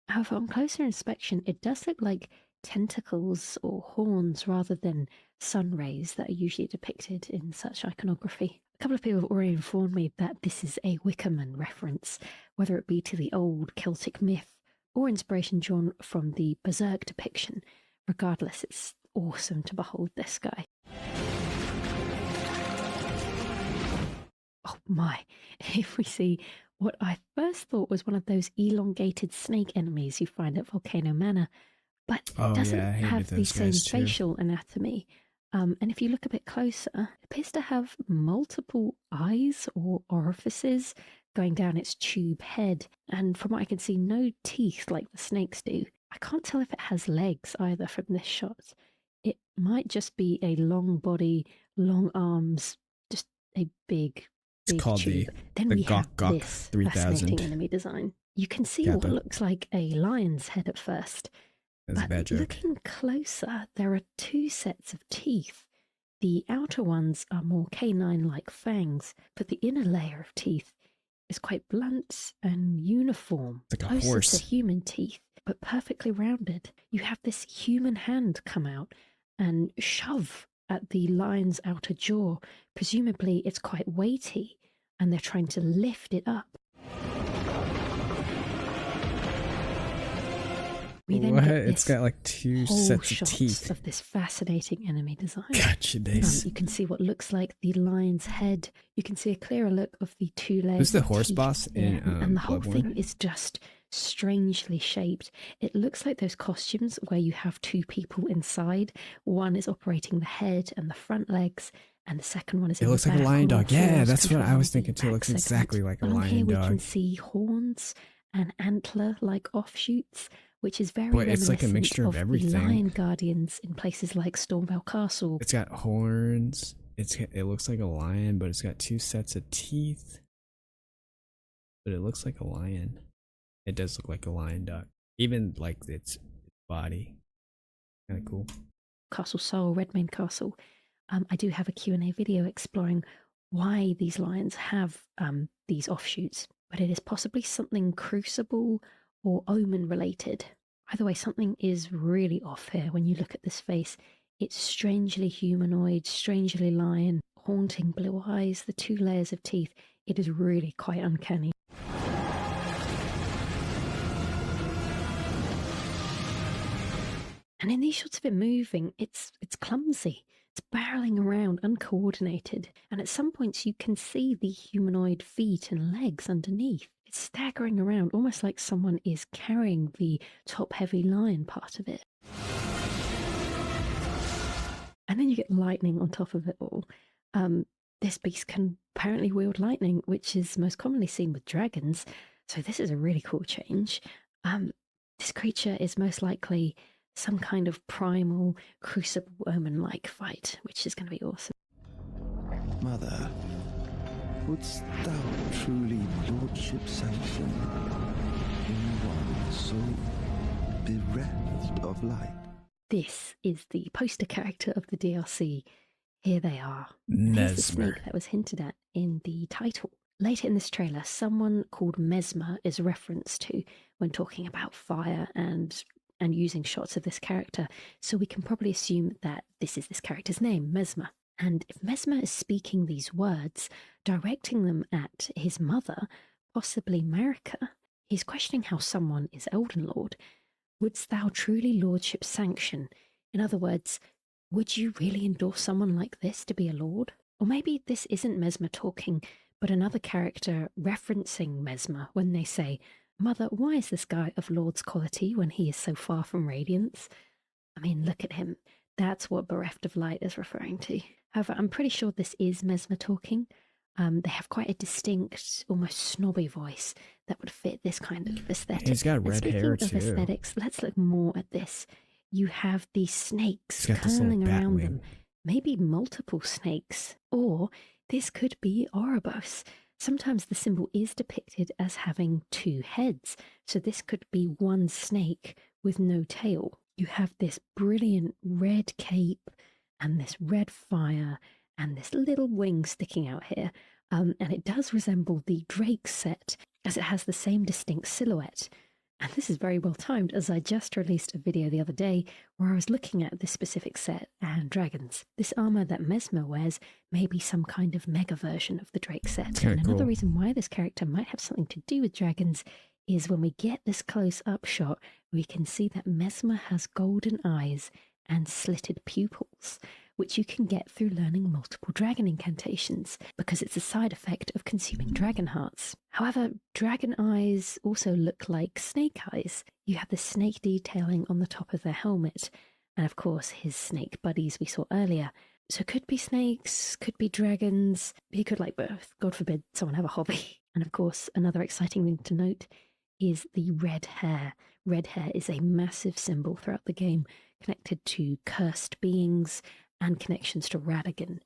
Speaker 12: However, on closer inspection, it does look like tentacles or horns rather than sun rays that are usually depicted in such iconography. A couple of people have already informed me that this is a Wickerman reference, whether it be to the old Celtic myth or inspiration drawn from the Berserk depiction. Regardless, it's awesome to behold this guy. Oh my, if we see what I first thought was one of those elongated snake enemies you find at Volcano Manor, but it doesn't have the same facial anatomy. And if you look a bit closer, it appears to have multiple eyes or orifices going down its tube head, and from what I can see, no teeth like the snakes do. I can't tell if it has legs either from this shot. It might just be a long body, long arms, just a big
Speaker 1: It's called
Speaker 12: tube. Then
Speaker 1: the
Speaker 12: we have
Speaker 1: Gok
Speaker 12: this
Speaker 1: 3000.
Speaker 12: fascinating enemy design. You can see what looks like a lion's head at first.
Speaker 1: That's a bad joke.
Speaker 12: Looking closer, there are two sets of teeth. The outer ones are more canine-like fangs, but the inner layer of teeth is quite blunt and uniform,
Speaker 1: like a
Speaker 12: closer
Speaker 1: horse.
Speaker 12: to human teeth, but perfectly rounded. You have this human hand come out and shove at the lion's outer jaw. Presumably it's quite weighty, and they're trying to lift it up. We then
Speaker 1: What?
Speaker 12: get
Speaker 1: It's got like two
Speaker 12: whole
Speaker 1: sets of
Speaker 12: shots
Speaker 1: teeth.
Speaker 12: of this fascinating enemy design.
Speaker 1: Gotcha, Dace.
Speaker 12: You can see what looks like the lion's head. You can see a clearer look of the two legs.
Speaker 1: Who's the
Speaker 12: of
Speaker 1: horse
Speaker 12: teeth
Speaker 1: boss in
Speaker 12: there. And the whole
Speaker 1: Bloodborne?
Speaker 12: thing is just strangely shaped. It looks like those costumes where you have two people inside. One is operating the head and the front legs, and the second one is
Speaker 1: It
Speaker 12: in
Speaker 1: looks
Speaker 12: the
Speaker 1: like a
Speaker 12: back
Speaker 1: lion
Speaker 12: on all
Speaker 1: dog. Yeah,
Speaker 12: fours,
Speaker 1: that's what I
Speaker 12: controlling
Speaker 1: was
Speaker 12: the
Speaker 1: thinking too. It
Speaker 12: back
Speaker 1: looks
Speaker 12: segment.
Speaker 1: exactly like a
Speaker 12: Along
Speaker 1: lion
Speaker 12: here we
Speaker 1: dog.
Speaker 12: can see horns and antler-like offshoots, which is very
Speaker 1: But it's like a
Speaker 12: reminiscent
Speaker 1: mixture of
Speaker 12: the
Speaker 1: everything.
Speaker 12: lion guardians in places like Stormvale Castle.
Speaker 1: It's got horns. It looks like a lion, but it's got 2 sets of teeth. But it looks like a lion. It does look like a lion duck. Even like its body. Kind of cool.
Speaker 12: Castle Sol, Redmane Castle. I do have a Q&A video exploring why these lions have these offshoots, but it is possibly something Crucible or Omen related. Either way, something is really off here when you look at this face. It's strangely humanoid, strangely lion, haunting blue eyes, the 2 layers of teeth. It is really quite uncanny. And in these shots of it moving, it's clumsy. It's barreling around, uncoordinated. And at some points you can see the humanoid feet and legs underneath. It's staggering around, almost like someone is carrying the top-heavy lion part of it. And then you get lightning on top of it all. This beast can apparently wield lightning, which is most commonly seen with dragons. So this is a really cool change. This creature is most likely some kind of primal Crucible Omen-like fight, which is going to be awesome.
Speaker 7: Mother, wouldst thou truly lordship sanction in one so bereft of light?
Speaker 12: This is the poster character of the DLC. Here they are. Here's the snake that was hinted at in the title. Later in this trailer, someone called Mesmer is referenced to when talking about fire and using shots of this character, so we can probably assume that this is this character's name, Mesmer. And if Mesmer is speaking these words, directing them at his mother, possibly Marika, he's questioning how someone is Elden Lord. Wouldst thou truly lordship sanction? In other words, would you really endorse someone like this to be a lord? Or maybe this isn't Mesmer talking, but another character referencing Mesmer when they say, Mother, why is this guy of Lord's quality when he is so far from radiance? I mean, look at him. That's what bereft of light is referring to. However, I'm pretty sure this is Mesmer talking. They have quite a distinct, almost snobby voice that would fit this kind of aesthetic.
Speaker 1: He's got red hair too.
Speaker 12: Speaking of aesthetics, let's look more at this. You have these snakes curling around them. Maybe multiple snakes. Or this could be Ouroboros. Sometimes the symbol is depicted as having 2 heads, so this could be one snake with no tail. You have this brilliant red cape and this red fire and this little wing sticking out here, and it does resemble the Drake set as it has the same distinct silhouette. And this is very well timed, as I just released a video the other day where I was looking at this specific set and dragons. This armor that Mesmer wears may be some kind of mega version of the Drake set. And another reason why this character might have something to do with dragons is when we get this close-up shot, we can see that Mesmer has golden eyes and slitted pupils, which you can get through learning multiple dragon incantations, because it's a side effect of consuming dragon hearts. However, dragon eyes also look like snake eyes. You have the snake detailing on the top of their helmet, and of course his snake buddies we saw earlier. So could be snakes, could be dragons, he could like both. God forbid someone have a hobby. And of course, another exciting thing to note is the red hair. Red hair is a massive symbol throughout the game, connected to cursed beings and connections to Radagon.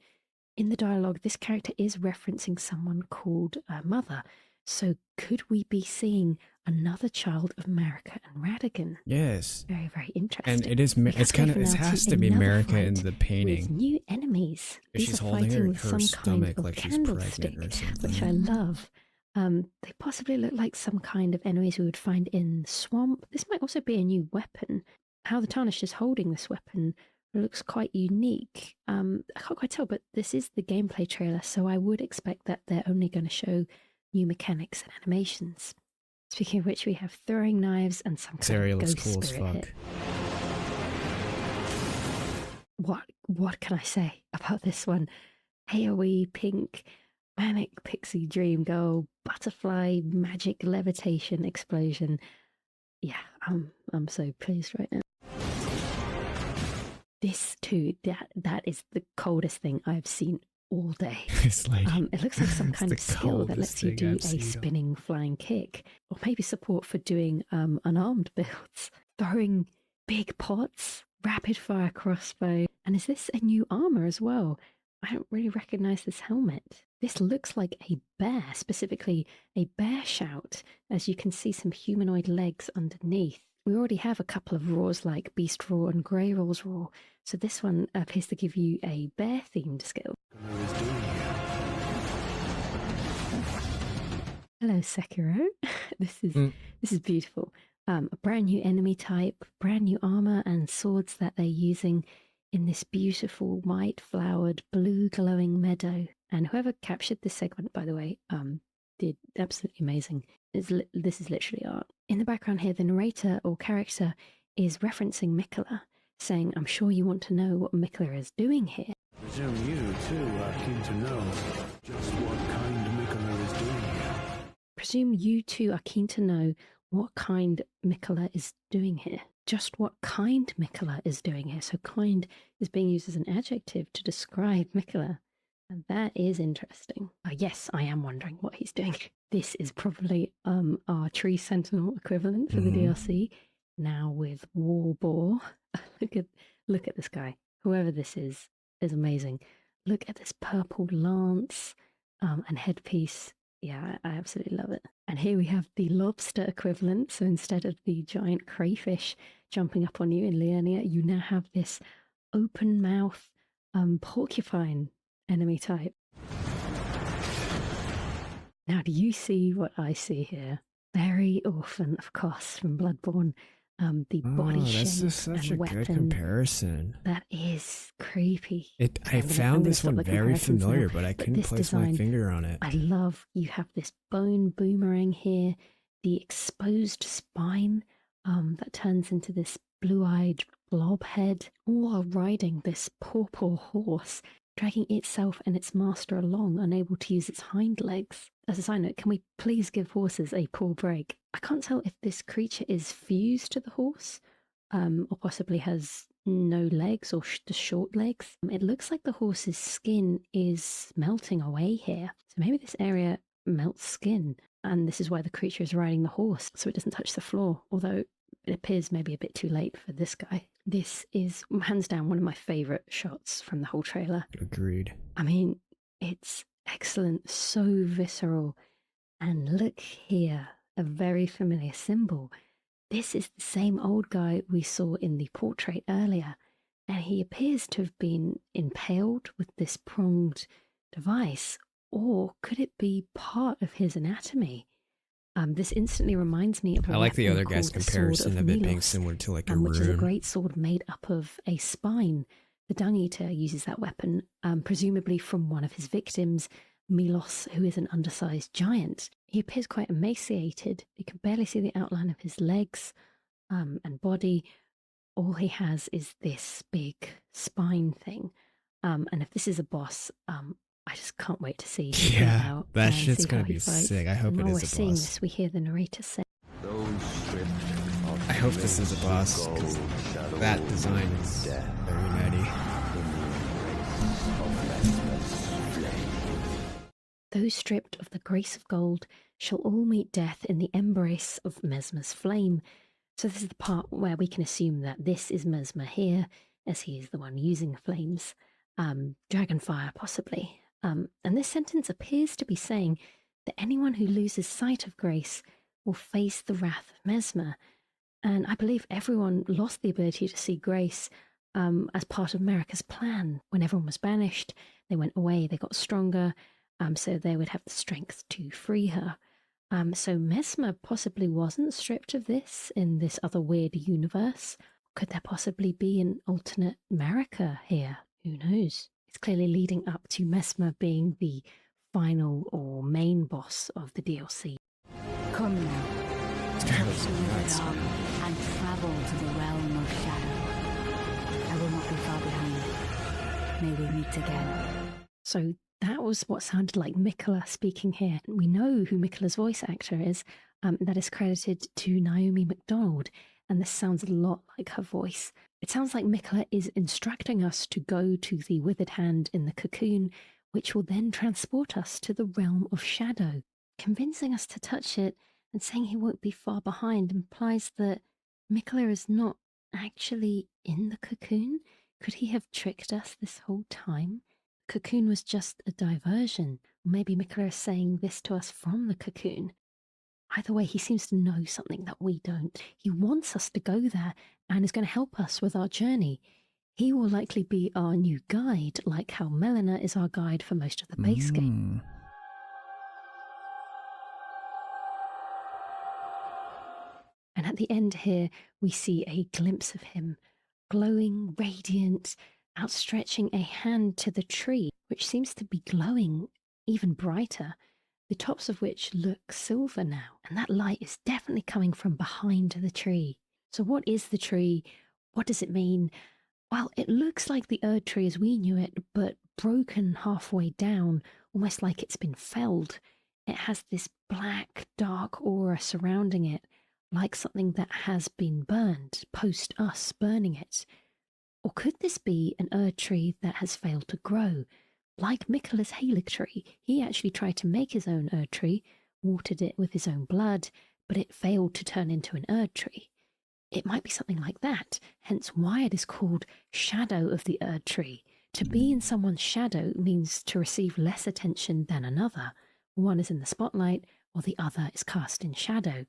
Speaker 12: In the dialogue, this character is referencing someone called Mother. So could we be seeing another child of Marika and Radagon?
Speaker 1: Yes.
Speaker 12: Very, very interesting.
Speaker 1: And it is. It's kind of. It has to be Marika in the painting.
Speaker 12: With new enemies.
Speaker 1: She's holding her stomach like she's pregnant or something,
Speaker 12: which I love. They possibly look like some kind of enemies we would find in the swamp. This might also be a new weapon. How the Tarnished is holding this weapon looks quite unique. I can't quite tell, but this is the gameplay trailer, so I would expect that they're only going to show new mechanics and animations. Speaking of which, we have throwing knives and some kind of ghost
Speaker 1: cool
Speaker 12: spirit hit. What can I say about this one? AoE, pink, manic pixie dream girl, butterfly, magic levitation explosion. Yeah, I'm so pleased right now. This too, that is the coldest thing I've seen all day.
Speaker 1: It's like,
Speaker 12: it looks like some kind of skill that lets you do a spinning flying kick, or maybe support for doing unarmed builds. throwing big pots, rapid fire crossbow. And is this a new armor as well? I don't really recognize this helmet. This looks like a bear, specifically a bear shout, as you can see some humanoid legs underneath. We already have a couple of roars like Beast Roar and Grey Roar's Roar, so this one appears to give you a bear-themed skill. Hello, Sekiro. This is beautiful. A brand new enemy type, brand new armor and swords that they're using in this beautiful white flowered blue glowing meadow. And whoever captured this segment, by the way, did absolutely amazing. This is literally art. In the background here, the narrator or character is referencing Miquella, saying, "I'm sure you want to know what Miquella is doing here."
Speaker 3: Presume you too are keen to know just what kind Miquella is doing here.
Speaker 12: Presume you two are keen to know what kind Miquella is doing here. Just what kind Miquella is doing here. So kind is being used as an adjective to describe Miquella. And that is interesting. Yes, I am wondering what he's doing. This is probably our Tree Sentinel equivalent for the DLC. Now with War Boar. Look at this guy. Whoever this is amazing. Look at this purple lance and headpiece. Yeah, I absolutely love it. And here we have the lobster equivalent. So instead of the giant crayfish jumping up on you in Liurnia, you now have this open mouth porcupine enemy type. Now, do you see what I see here? Very Orphan, of course, from Bloodborne. The body shape
Speaker 1: that's such
Speaker 12: and
Speaker 1: a
Speaker 12: weapon.
Speaker 1: good comparison.
Speaker 12: That is creepy.
Speaker 1: I found this one very familiar, but I couldn't place my finger on it.
Speaker 12: I love you have this bone boomerang here, the exposed spine that turns into this blue-eyed blob head, all while riding this purple horse, dragging itself and its master along, unable to use its hind legs. As a side note, can we please give horses a poor break? I can't tell if this creature is fused to the horse, or possibly has no legs or just short legs. It looks like the horse's skin is melting away here. So maybe this area melts skin, and this is why the creature is riding the horse, so it doesn't touch the floor, although it appears maybe a bit too late for this guy. This is, hands down, one of my favourite shots from the whole trailer.
Speaker 1: Agreed.
Speaker 12: I mean, it's excellent, so visceral. And look here, a very familiar symbol. This is the same old guy we saw in the portrait earlier, and he appears to have been impaled with this pronged device, or could it be part of his anatomy? This instantly reminds me of
Speaker 1: I like the other guy's comparison of it being similar to like a rune.
Speaker 12: Which is a great sword made up of a spine. The Dung Eater uses that weapon, presumably from one of his victims, Milos, who is an undersized giant. He appears quite emaciated. You can barely see the outline of his legs and body. All he has is this big spine thing. And if this is a boss, I just can't wait to see.
Speaker 1: Yeah, that shit's gonna be sick. I hope it is a boss.
Speaker 12: While we're seeing this, we hear the narrator say,
Speaker 1: I hope this is a boss, because that design is very nutty.
Speaker 12: Those stripped of the grace of gold shall all meet death in the embrace of Mesmer's flame. So this is the part where we can assume that this is Mesmer here, as he is the one using flames. Dragonfire, possibly. And this sentence appears to be saying that anyone who loses sight of grace will face the wrath of Mesmer. And I believe everyone lost the ability to see grace as part of America's plan. When everyone was banished, they went away, they got stronger, so they would have the strength to free her. So Mesmer possibly wasn't stripped of this in this other weird universe. Could there possibly be an alternate America here? Who knows? It's clearly leading up to Mesmer being the final or main boss of the DLC.
Speaker 5: Come now, touch the withered arm and travel to the realm of shadow. I will not be far behind. May we meet again.
Speaker 12: So that was what sounded like Miquella speaking here. We know who Miquella's voice actor is. That is credited to Naomi MacDonald, and this sounds a lot like her voice. It sounds like Miquella is instructing us to go to the withered hand in the cocoon, which will then transport us to the realm of shadow. Convincing us to touch it and saying he won't be far behind implies that Mikola is not actually in the cocoon? Could he have tricked us this whole time? The cocoon was just a diversion. Or maybe Mikola is saying this to us from the cocoon. Either way, he seems to know something that we don't. He wants us to go there and is going to help us with our journey. He will likely be our new guide, like how Melina is our guide for most of the base game. And at the end here, we see a glimpse of him, glowing, radiant, outstretching a hand to the tree, which seems to be glowing even brighter, the tops of which look silver now. And that light is definitely coming from behind the tree. So what is the tree? What does it mean? Well, it looks like the Erd tree as we knew it, but broken halfway down, almost like it's been felled. It has this black, dark aura surrounding it, like something that has been burned, post us burning it. Or could this be an Erd tree that has failed to grow? Like Mikola's Halig tree, he actually tried to make his own Erd tree, watered it with his own blood, but it failed to turn into an Erd tree. It might be something like that, hence why it is called Shadow of the Erd tree. To be in someone's shadow means to receive less attention than another. One is in the spotlight, while the other is cast in shadow.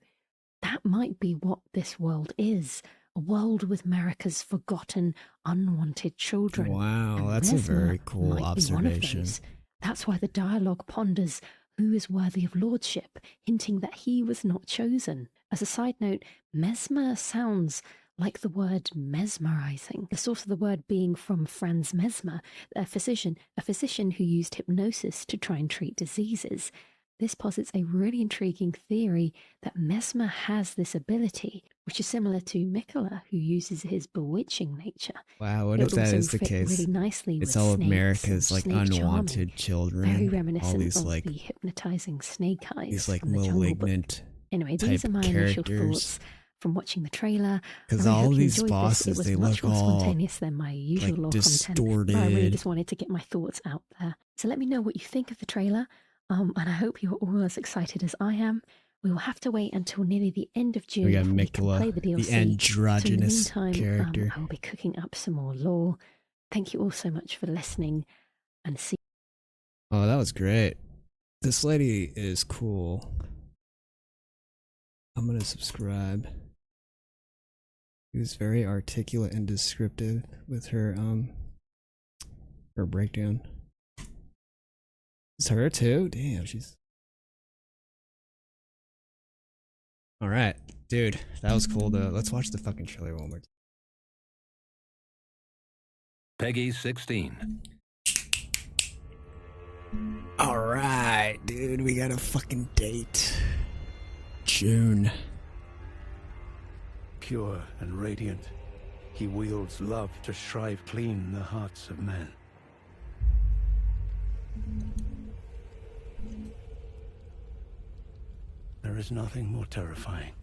Speaker 12: That might be what this world is. A world with America's forgotten, unwanted children.
Speaker 1: Wow,
Speaker 12: and
Speaker 1: that's a
Speaker 12: Mesmer
Speaker 1: very cool
Speaker 12: might be one of
Speaker 1: observation.
Speaker 12: those. That's why the dialogue ponders who is worthy of lordship, hinting that he was not chosen. As a side note, mesmer sounds like the word mesmerizing, the source of the word being from Franz Mesmer, a physician who used hypnosis to try and treat diseases. This posits a really intriguing theory that Mesmer has this ability, which is similar to Mikola, who uses his bewitching nature.
Speaker 1: Wow, what
Speaker 12: It
Speaker 1: if
Speaker 12: would
Speaker 1: that
Speaker 12: also
Speaker 1: is the
Speaker 12: fit
Speaker 1: case?
Speaker 12: really nicely
Speaker 1: It's
Speaker 12: with
Speaker 1: all of
Speaker 12: snakes
Speaker 1: America's
Speaker 12: and
Speaker 1: like
Speaker 12: snake
Speaker 1: unwanted
Speaker 12: charming.
Speaker 1: children.
Speaker 12: Very
Speaker 1: all
Speaker 12: reminiscent
Speaker 1: these
Speaker 12: of
Speaker 1: like
Speaker 12: the hypnotizing snake eyes
Speaker 1: these like
Speaker 12: from the Jungle Book.
Speaker 1: malignant
Speaker 12: Anyway,
Speaker 1: type
Speaker 12: these are my initial
Speaker 1: characters.
Speaker 12: thoughts from watching the trailer.
Speaker 1: Because
Speaker 12: I really
Speaker 1: all
Speaker 12: hope you
Speaker 1: these
Speaker 12: enjoyed
Speaker 1: bosses,
Speaker 12: this. It was
Speaker 1: they
Speaker 12: much
Speaker 1: look
Speaker 12: more
Speaker 1: all
Speaker 12: spontaneous than my usual
Speaker 1: like
Speaker 12: lore content. But I really
Speaker 1: distorted.
Speaker 12: just wanted to get my thoughts out there. So let me know what you think of the trailer. And I hope you're all as excited as I am. We will have to wait until nearly the end of June
Speaker 1: We got
Speaker 12: before we can play the
Speaker 1: Mikola,
Speaker 12: DLC.
Speaker 1: the androgynous
Speaker 12: so in the meantime,
Speaker 1: character.
Speaker 12: I will be cooking up some more lore. Thank you all so much for listening, and see.
Speaker 1: Oh, that was great. This lady is cool. I'm gonna subscribe. She was very articulate and descriptive with her breakdown. It's her too? Damn, she's alright. Dude, that was cool though. Let's watch the fucking trailer one more time.
Speaker 2: Peggy 16.
Speaker 1: Alright, dude, we got a fucking date. June.
Speaker 3: Pure and radiant, he wields love to shrive clean the hearts of men. There is nothing more terrifying.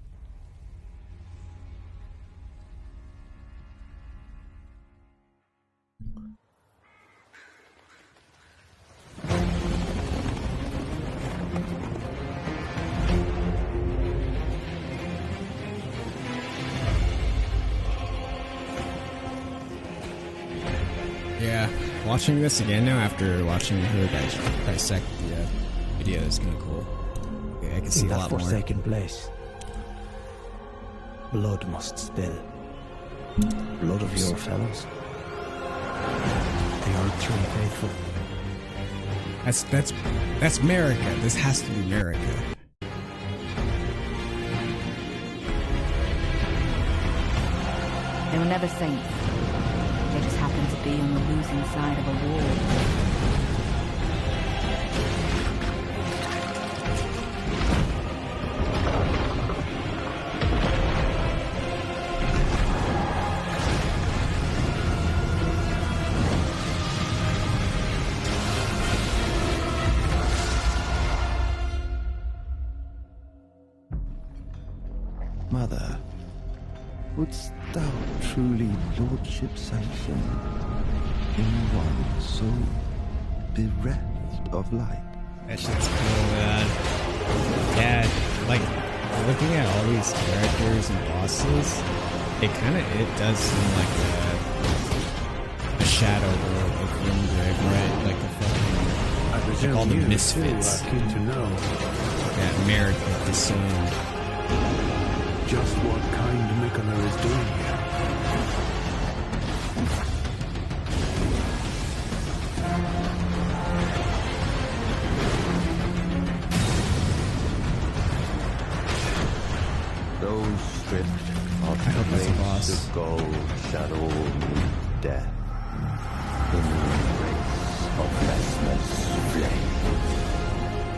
Speaker 1: Yeah, watching this again now after watching her dissect the video is kind of cool. Okay, I can see
Speaker 7: In
Speaker 1: a
Speaker 7: that
Speaker 1: lot more.
Speaker 7: forsaken place, blood must spill. Blood of your fellows. The Earth Tree faithful.
Speaker 1: That's America. This has to be America.
Speaker 5: They were never saints. They just happened to be on the losing side of a war.
Speaker 7: Mother, wouldst thou truly lordship sanction in one so bereft of light?
Speaker 1: That shit's cool, man. Yeah, like looking at all these characters and bosses, It does seem like a shadow world of Grimgrave, right? Like the fucking, like all the misfits.
Speaker 3: Keen to know
Speaker 1: That America disowned.
Speaker 3: just what kind Mikola is doing here.
Speaker 4: Those stripped of place to go shall all meet death in the embrace of restless flame.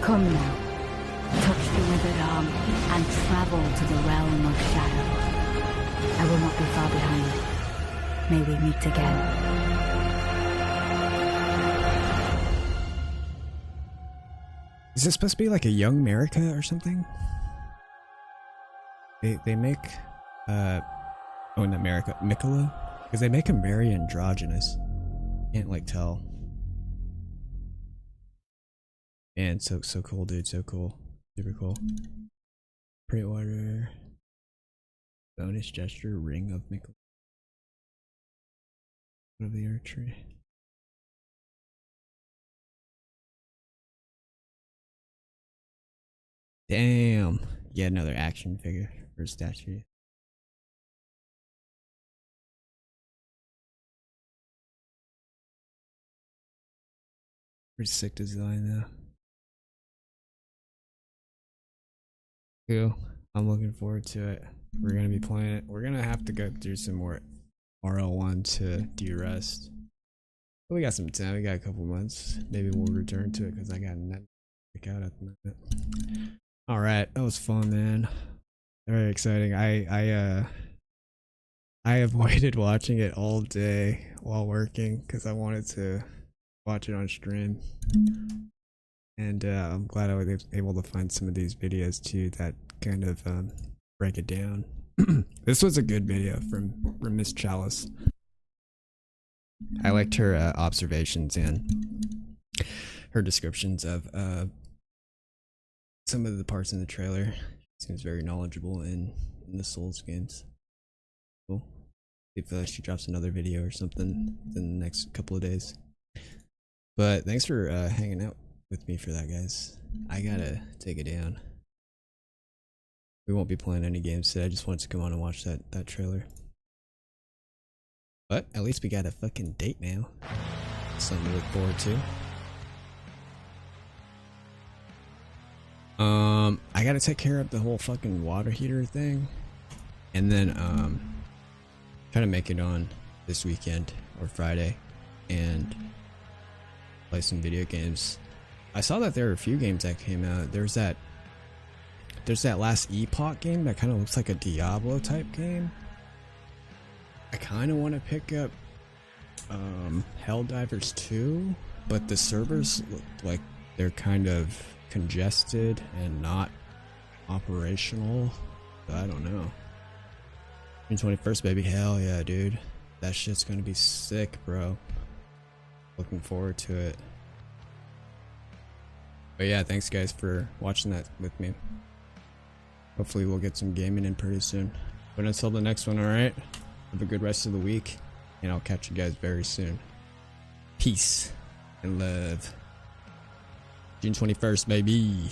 Speaker 5: Come now. Touch the withered arm and travel to the realm of shadow. I will not be far behind. May we meet again.
Speaker 1: Is this supposed to be like a young America or something? They make not America, Mikola, because they make him very androgynous. Can't like tell. Man, so cool, dude, so cool. Super cool. Prey water. Bonus gesture, ring of Mikola. Of the archery. Damn. Yet another action figure for statue. Pretty sick design though. Cool. I'm looking forward to it. We're gonna be playing it. We're gonna have to go through some more RL1 to de-rest. But we got some time. We got a couple months. Maybe we'll return to it because I got nothing to pick out at the moment. All right, that was fun, man. Very exciting. I avoided watching it all day while working because I wanted to watch it on stream. And I'm glad I was able to find some of these videos too that kind of break it down. This was a good video from Miss Chalice. I liked her observations and her descriptions of some of the parts in the trailer. Seems very knowledgeable in the Souls games. Cool. If she drops another video or something in the next couple of days. But thanks for hanging out with me for that, guys. I gotta take it down. We won't be playing any games today. I just wanted to come on and watch that trailer. But at least we got a fucking date now. Something to look forward to. I gotta take care of the whole fucking water heater thing. And then try to make it on this weekend or Friday and play some video games. I saw that there were a few games that came out. There's that last Epoch game that kind of looks like a Diablo type game. I kind of want to pick up Helldivers 2, but the servers look like they're kind of congested and not operational. I don't know. June 21st, baby. Hell yeah, dude. That shit's gonna be sick, bro. Looking forward to it. But yeah, thanks guys for watching that with me. Hopefully we'll get some gaming in pretty soon. But until the next one, alright? Have a good rest of the week, and I'll catch you guys very soon. Peace and love. June 21st, baby.